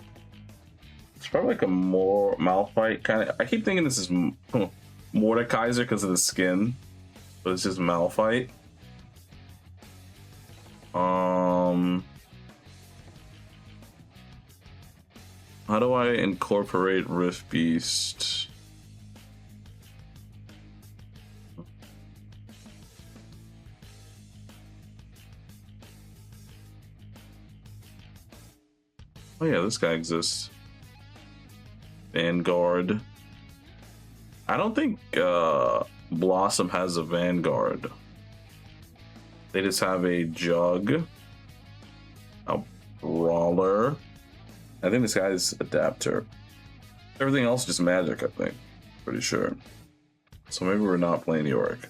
it's probably like a more Malphite kind of. I keep thinking this is Mordekaiser because of the skin, but it's just Malphite. How do I incorporate Rift Beast? Oh yeah, this guy exists. Vanguard. I don't think Blossom has a Vanguard. They just have a Jug, a Brawler. I think this guy's Adapter. Everything else is just magic, I think. Pretty sure. So maybe we're not playing Yorick.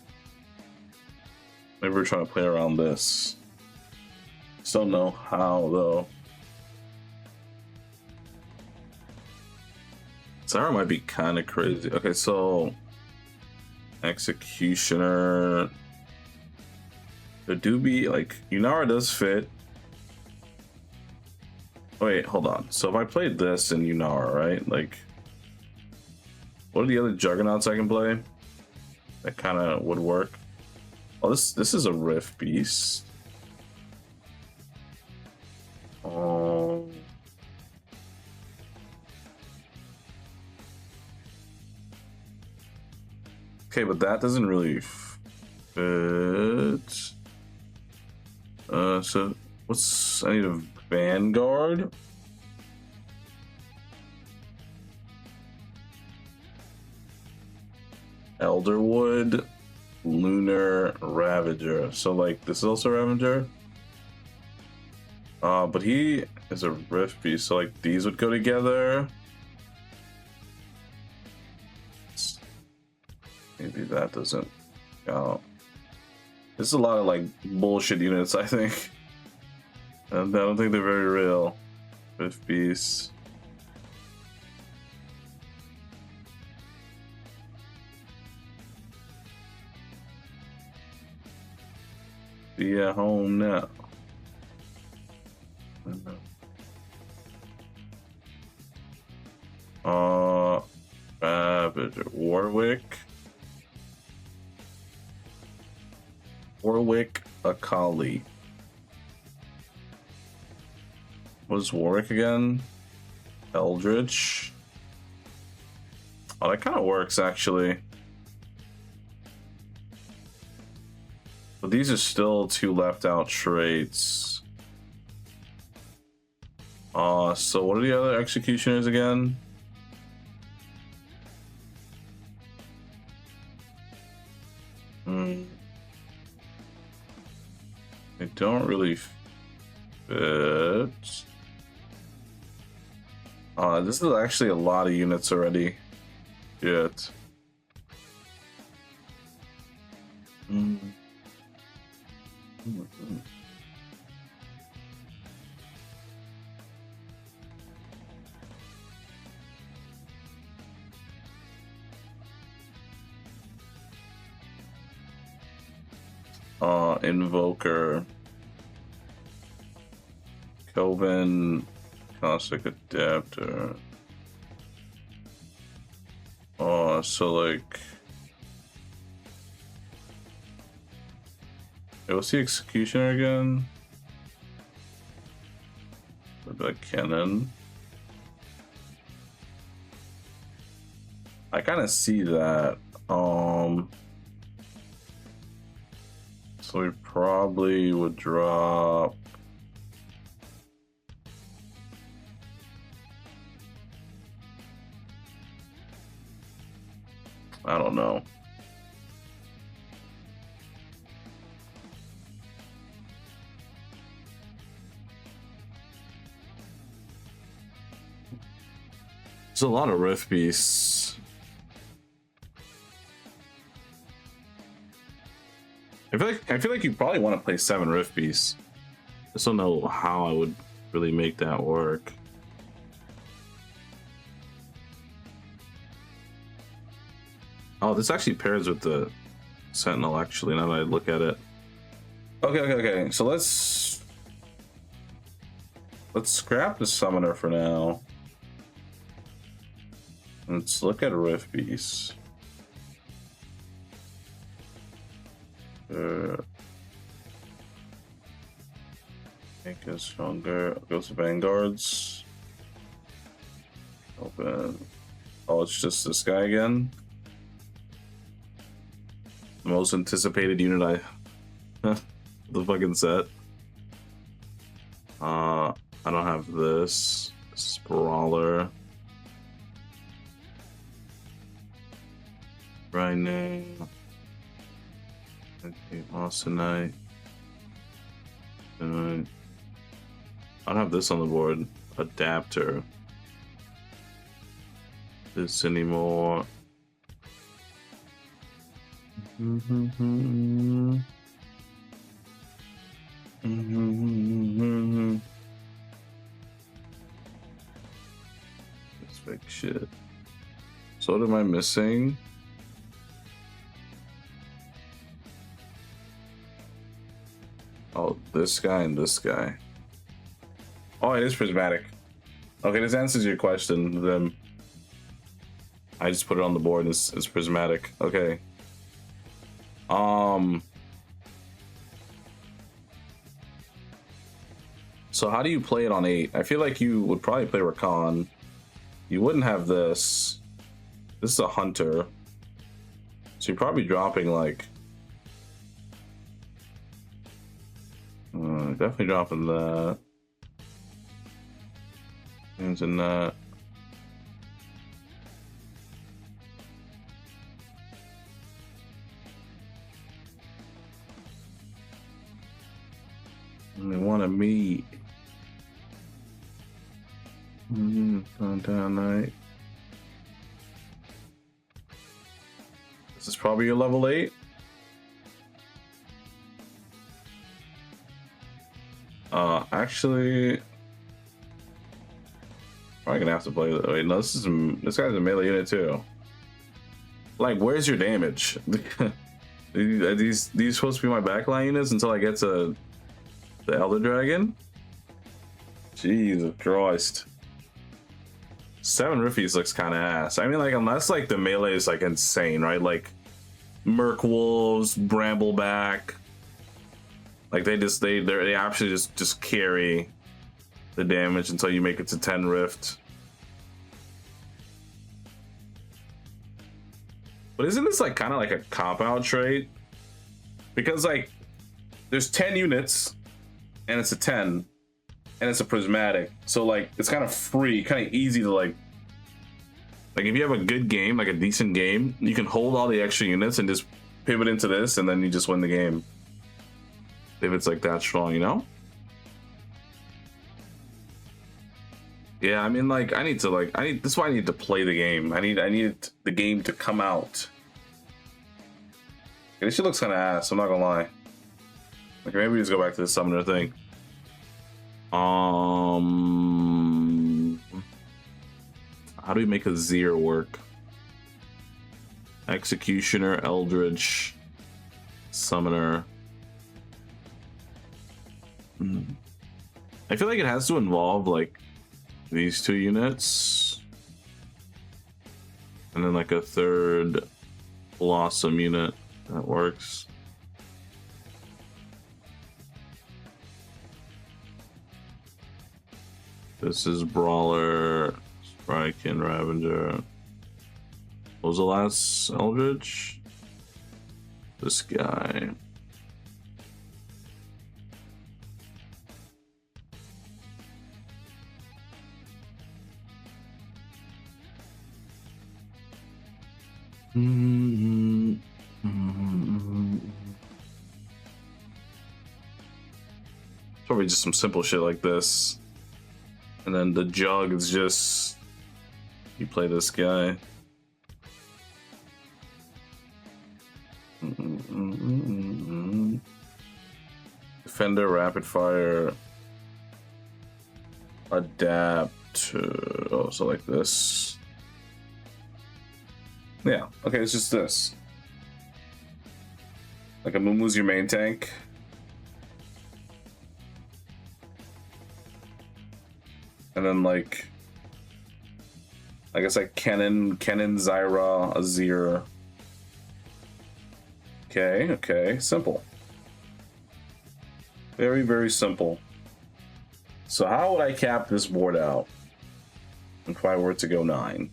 Maybe we're trying to play around this. Just don't know how, though. Sarah might be kind of crazy. Okay, so Executioner. There do be like Yunara does fit. Wait, hold on. So if I played this in Yunara, right? Like, what are the other Juggernauts I can play? That kind of would work. Oh, this is a Rift Beast. Oh. Okay, but that doesn't really fit. So what's I need a Vanguard? Elderwood, Lunar Ravager. So like this is also Ravager. But he is a Rift Beast, so like these would go together. Maybe that doesn't count. This is a lot of like bullshit units, I think. And I don't think they're very real. Rift Beast. Be at home now. Warwick. Warwick Akali. What is Warwick again? Eldritch. Oh, that kind of works actually. But these are still two left out traits. So what are the other executioners again? They don't really fit. This is actually a lot of units already. Shit. Invoker. Kelvin. Caustic Adapter. So like... Hey, what's the Executioner again? A cannon. I kind of see that. So we probably would drop. I don't know. There's a lot of Rift Beasts. I feel like you probably want to play 7 Rift Beasts. I just don't know how I would really make that work. Oh, this actually pairs with the Sentinel, actually, now that I look at it. Okay. So let's scrap the Summoner for now. Let's look at Rift Beasts. Make us stronger. Go to Vanguards. Open. Oh, it's just this guy again. The most anticipated unit the fucking set. I don't have this. Sprawler. Right now. Okay, Austinite. I don't have this on the board. Adapter. This anymore. This fake shit. So what am I missing? Oh, this guy and this guy. Oh, it is prismatic. Okay, this answers your question. Then I just put it on the board. It's prismatic. Okay. So how do you play it on 8? I feel like you would probably play Rakan. You wouldn't have this. This is a hunter. So you're probably dropping like. Definitely dropping that. Things in that. They want to meet. Down night. This is probably your level 8. Actually, probably gonna have to play. Wait, no, this guy's a melee unit too. Like, where's your damage? Are these supposed to be my backline units until I get to the Elder Dragon? Jesus Christ. 7 Riffies looks kind of ass. I mean, like, unless like the melee is like insane, right? Like Merc Wolves, Brambleback. Like they actually just carry the damage until you make it to 10 Rift. But isn't this like kind of like a cop-out trait? Because like there's 10 units and it's a 10 and it's a prismatic. So like it's kind of free, kind of easy to like if you have a good game, like a decent game, you can hold all the extra units and just pivot into this and then you just win the game. If it's like that strong, you know? Yeah, I mean, like, this is why I need to play the game. I need the game to come out. Okay, this shit looks kind of ass, I'm not gonna lie. Like, maybe we just go back to the summoner thing. How do we make a Zir work? Executioner, Eldritch, Summoner. I feel like it has to involve like these 2 units and then like a 3rd Blossom unit that works. This is Brawler, Strike, and Ravager. What was the last Eldritch? This guy. Probably just some simple shit like this. And then the jug is just you play this guy. Defender, rapid fire, adapt. Oh, so like this. Yeah. Okay, it's just this. Like a Mumu's your main tank. And then like I guess like Kennen, Zyra, Azir. Okay, simple. Very, very simple. So how would I cap this board out if I were to go 9?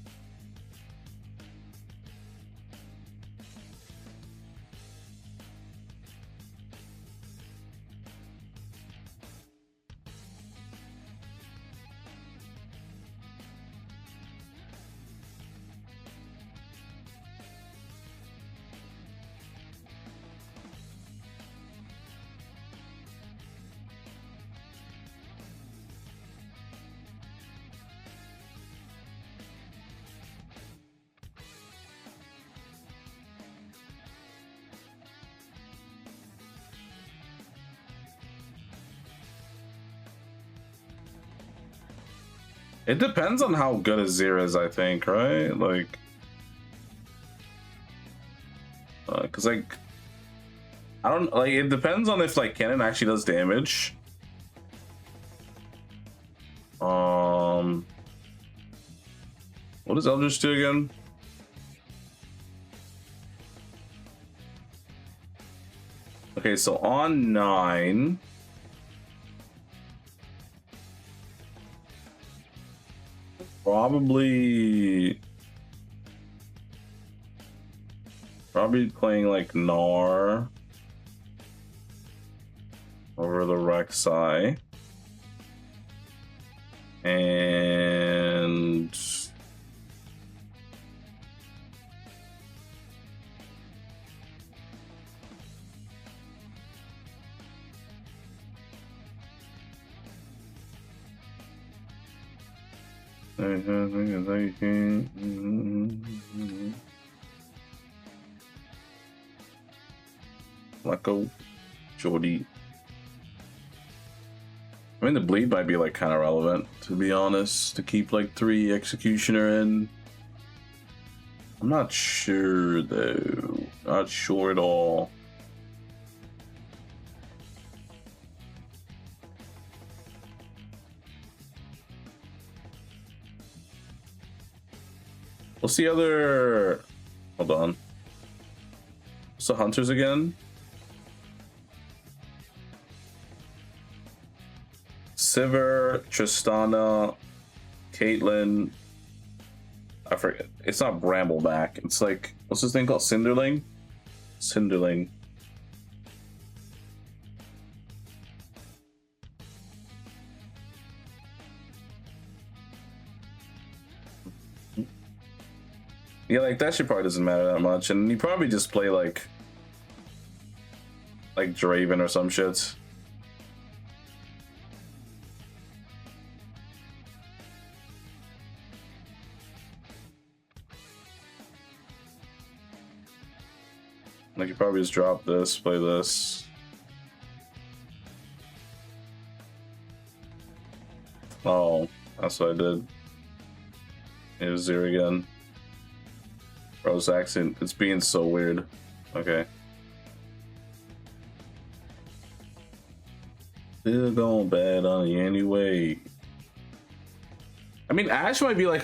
It depends on how good Azir is, I think, right? Like, cause like, I don't like. It depends on if like Kennen actually does damage. What does Eldritch do again? Okay, so on 9. Probably playing like Gnar over the Rek'Sai. And Leko, Jordy. I mean, the bleed might be like kind of relevant, to be honest, to keep like 3 Executioner in. I'm not sure though. Not sure at all. What's the other? Hold on. What's the hunters again? Sivir, Tristana, Caitlyn. I forget. It's not Brambleback. It's like, what's this thing called? Cinderling? Cinderling. Yeah, like that shit probably doesn't matter that much, and you probably just play like Draven or some shit. Like you probably just drop this, play this. Oh, that's what I did. It was 0 again. Bro's accent, it's being so weird. Okay. Still going bad on you anyway. I mean, Ashe might be like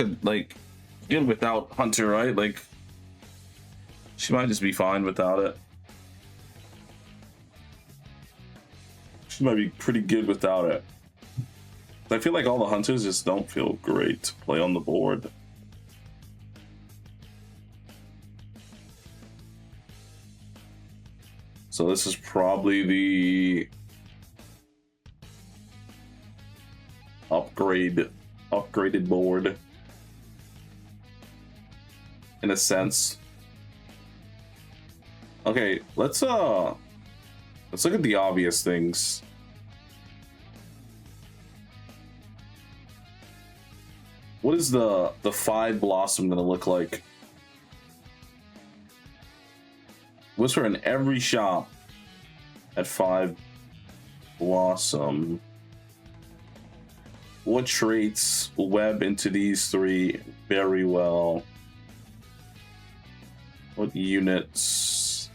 good without Hunter, right? Like, she might just be fine without it. She might be pretty good without it. I feel like all the hunters just don't feel great to play on the board. So this is probably the upgraded board in a sense. Okay, let's look at the obvious things. What is the 5 Blossom gonna look like? Whisper in every shop at 5 Blossom. What traits web into these 3 very well? What units?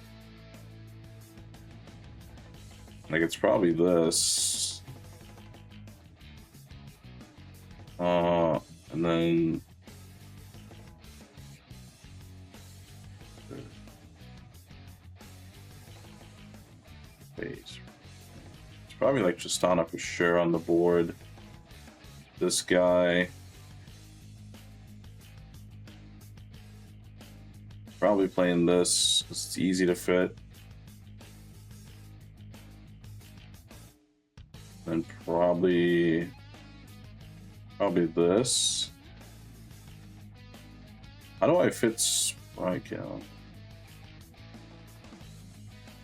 Like, it's probably this. And then it's probably like Tristana for sure on the board. This guy. Probably playing this because it's easy to fit. And probably this. How do I fit Spike out?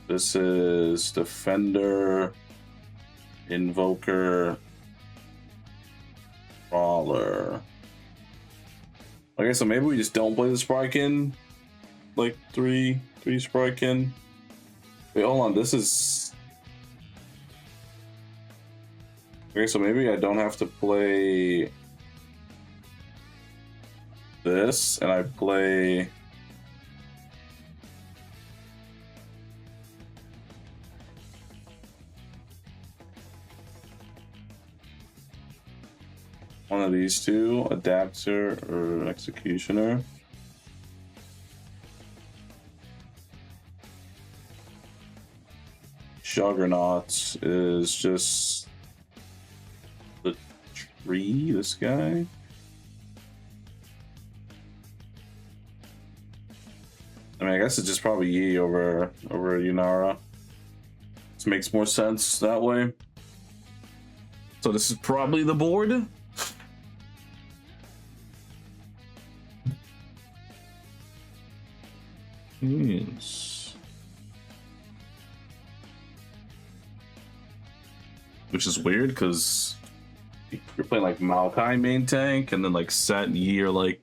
This is Defender, Invoker, Brawler. Okay, so maybe we just don't play the Sparkin. Like three Sparkin. Wait, hold on. This is. Okay, so maybe I don't have to play this, and I play. One of these two, Adapter or Executioner. Juggernaut is just the tree, this guy. I mean, I guess it's just probably Yi over Yunara. This makes more sense that way. So this is probably the board. Yes. Which is weird because you're playing like Maokai main tank, and then like Set and Yi are like.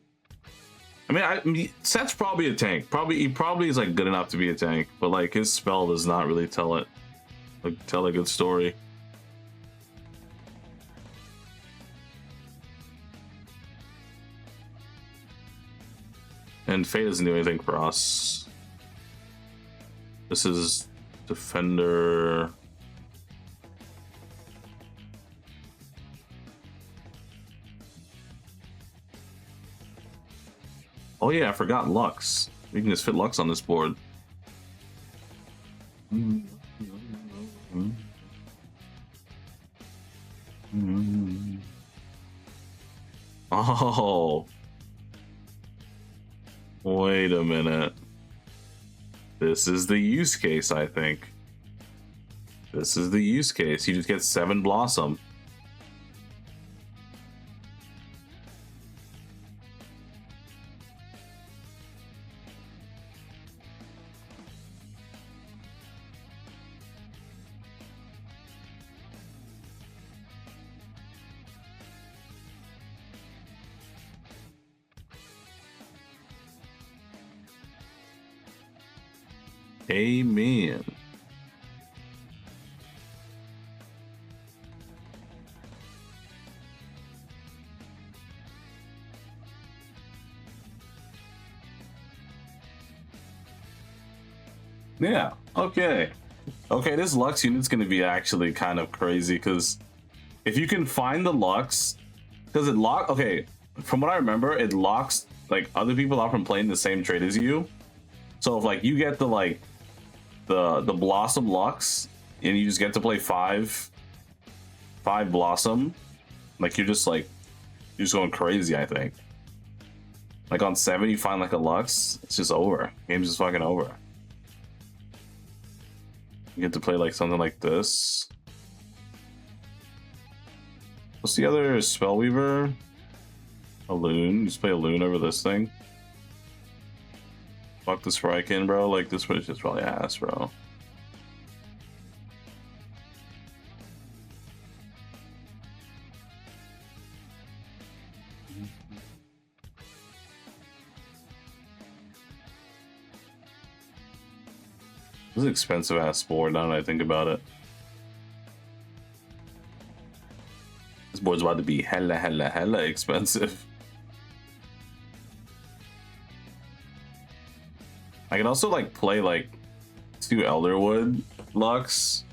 I mean, Set's probably a tank. He probably is like good enough to be a tank, but like his spell does not really tell a good story. And Faye doesn't do anything for us. This is Defender. Oh yeah, I forgot Lux. We can just fit Lux on this board. Oh. Wait a minute. This is the use case, I think. This is the use case. You just get 7 Blossom. Amen. Yeah, okay. Okay, this Lux unit's gonna be actually kind of crazy because if you can find the Lux, does it lock? Okay, from what I remember, it locks like other people out from playing the same trade as you. So if like you get the like the Blossom Lux and you just get to play 5 Blossom, Like you're just going crazy, I think. Like on 7 you find like a Lux, it's just over. Game's just fucking over. You get to play like something like this. What's the other Spellweaver? A loon. Just play a loon over this thing. Fuck this Frykin, bro. Like this one is just probably ass, bro. This is an expensive ass board now that I think about it. This board's about to be hella expensive. I can also like play like 2 Elderwood Lux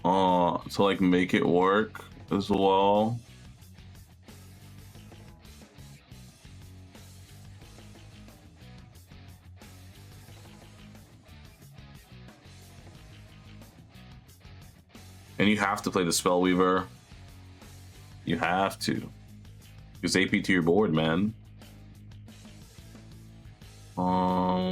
to like make it work as well. And you have to play the Spellweaver. You have to. Use AP to your board, man. I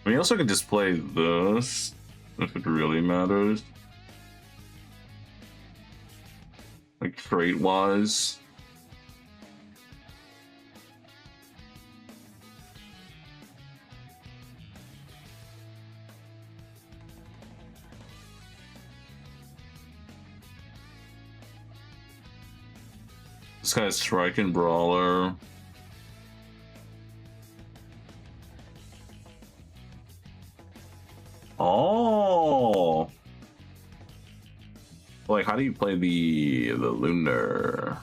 mean, also could just play this if it really matters. Like trait wise. This guy's striking brawler. Oh, like how do you play the lunar?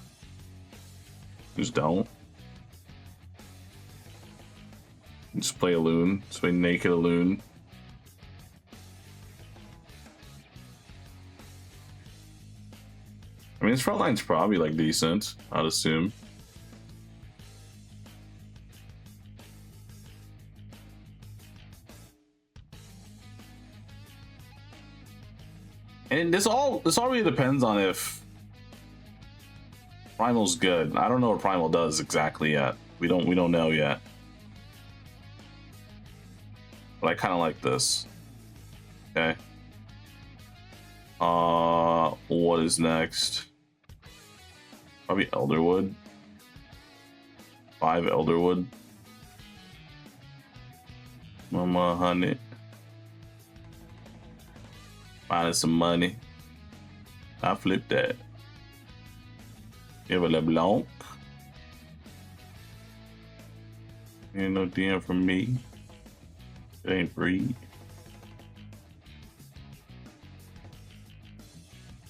Just don't. Just play a loon. Just play naked a loon. I mean, his front line's probably like decent, I'd assume. And this all really depends on if Primal's good. I don't know what Primal does exactly yet. We don't know yet. But I kind of like this. Okay. What is next? Probably Elderwood. 5 Elderwood. Mama honey. Finding some money. I flip that. Give a LeBlanc. Ain't no DM from me. It ain't free.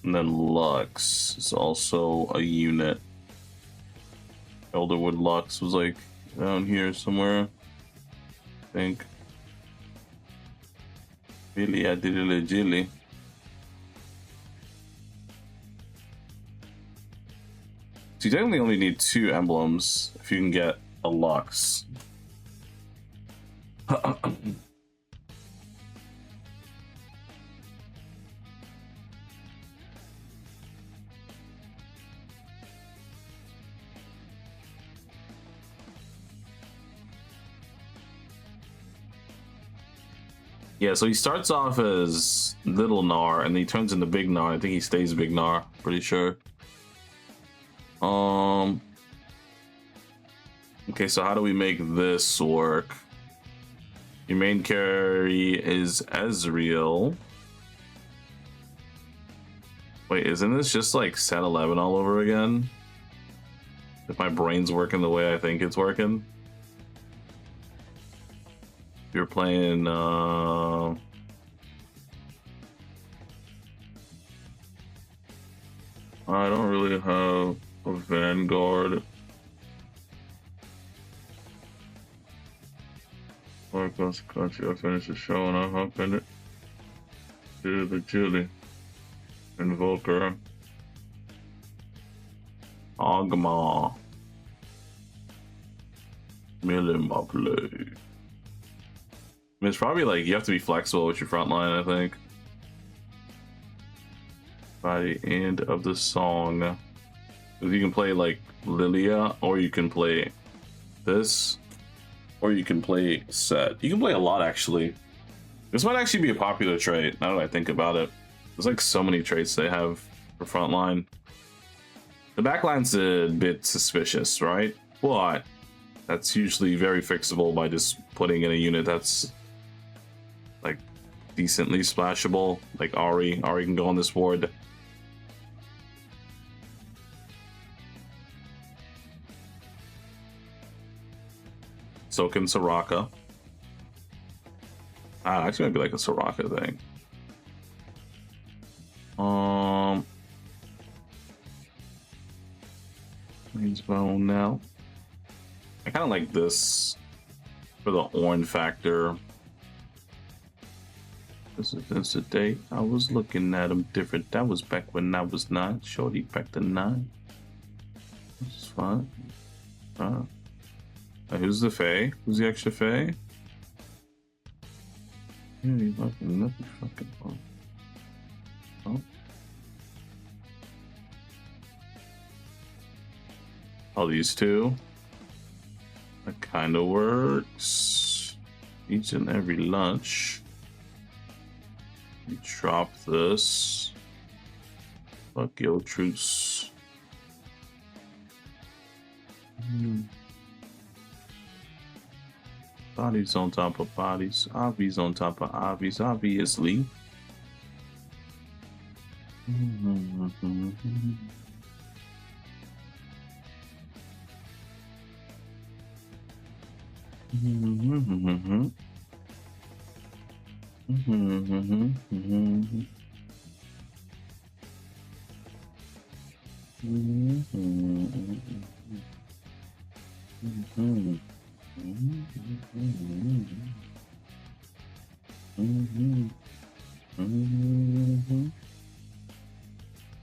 And then Lux is also a unit. Elderwood Lux was like down here somewhere, I think. Really, I did it legitly. So you definitely only need 2 emblems if you can get a Lux. Yeah, so he starts off as Little Gnar, and then he turns into Big Gnar. I think he stays Big Gnar, pretty sure. Okay, so how do we make this work? Your main carry is Ezreal. Wait, isn't this just like set 11 all over again? If my brain's working the way I think it's working? If you're playing, I don't really have a Vanguard. Across the country, I finished the show and I hop in it. Did it chilly. Invoker. Agma. Millimaple. I mean, it's probably like you have to be flexible with your front line, I think. By the end of the song. You can play like Lilia, or you can play this, or you can play Set. You can play a lot, actually. This might actually be a popular trait, now that I think about it. There's like so many traits they have for frontline. The backline's a bit suspicious, right? But that's usually very fixable by just putting in a unit that's like decently splashable, like Ahri. Ahri can go on this board. So can Soraka. Actually might be like a Soraka thing. Queen's Bone now. I kind of like this for the Ornn factor. This is the day I was looking at him different. That was back when I was 9. Shorty back to 9. This is fun. Who's the Fae? Who's the extra Fae? Nothing fucking fun. Oh. All these two. That kind of works. Each and every lunch. You drop this. Fuck your truce. Bodies on top of bodies. Obvious on top of obvious, obviously.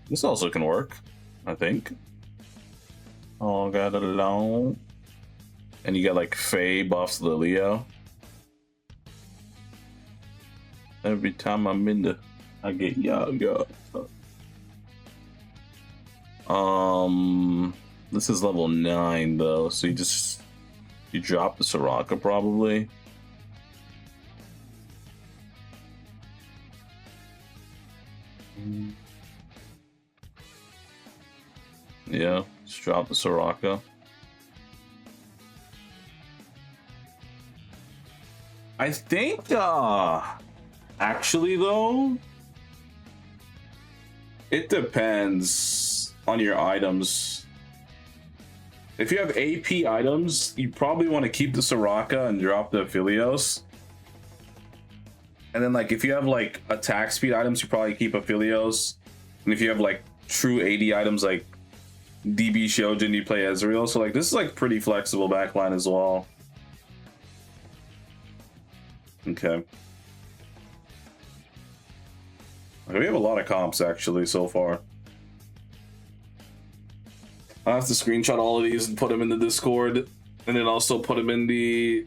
This also can work, I think. All got alone. And you get like Fae buffs Lilia. Every time I'm in the, I get Yaga. This is level 9 though, so you drop the Soraka probably. Yeah, just drop the Soraka. I think, actually though, it depends on your items. If you have AP items, you probably want to keep the Soraka and drop the Aphelios. And then like if you have like attack speed items, you probably keep Aphelios. And if you have like true AD items like DB Shojin, you play Ezreal. So like this is like pretty flexible backline as well. Okay. We have a lot of comps actually so far. I have to screenshot all of these and put them in the Discord, and then also put them in the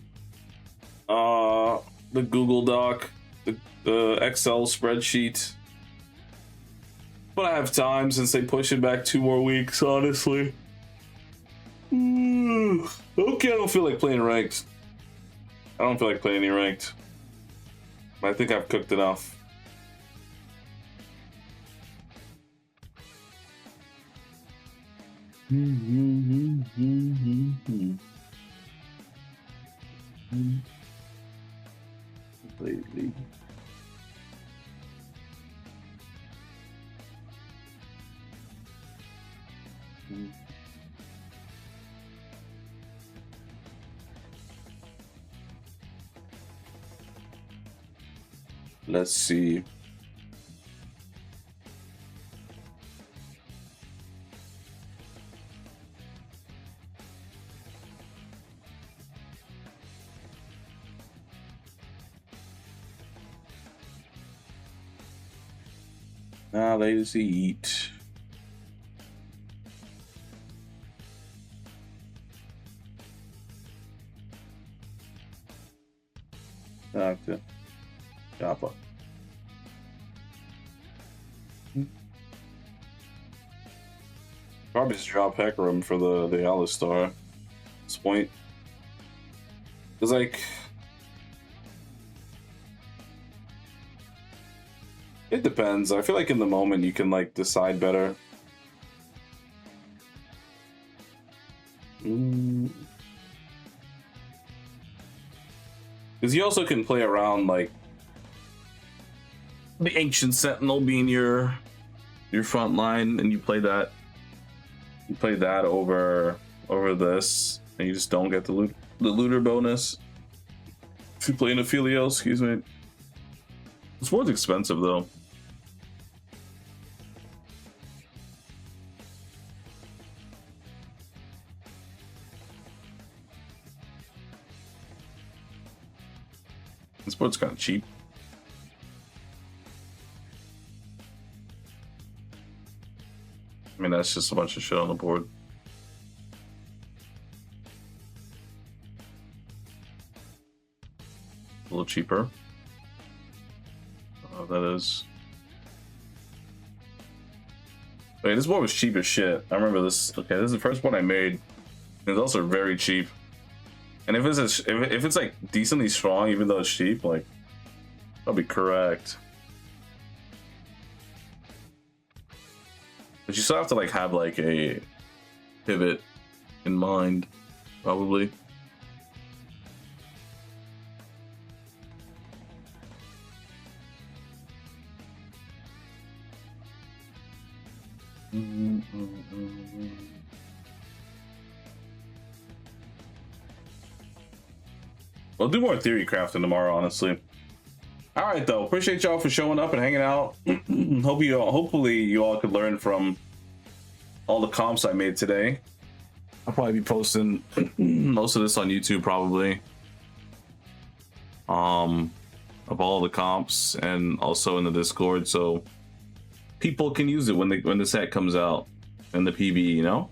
Google Doc, the Excel spreadsheet. But I have time since they push it back 2 more weeks, honestly. Okay, I don't feel like playing ranked. I don't feel like playing any ranked. I think I've cooked enough. Lately. Let's see. Now lazy eat. Doctor. Joppa. Probably just drop Hecarim for the Alistar. At this point. It's like, it depends. I feel like in the moment you can like decide better. Because you also can play around like the Ancient Sentinel being your front line, and you play that. You play that over this, and you just don't get the looter bonus. If you play in Ophelio, excuse me. This one's expensive though. This board's kind of cheap. I mean, that's just a bunch of shit on the board. A little cheaper. Oh, that is. Wait, this board was cheap as shit. I remember this. Okay, this is the first one I made. It's also very cheap. And if it's like decently strong, even though it's cheap, like that'll be correct. But you still have to like have like a pivot in mind, probably. We'll do more theory crafting tomorrow, honestly. All right, though. Appreciate y'all for showing up and hanging out. Hopefully you all could learn from all the comps I made today. I'll probably be posting most of this on YouTube, probably. Of all the comps, and also in the Discord, so people can use it when the set comes out and the PB, you know.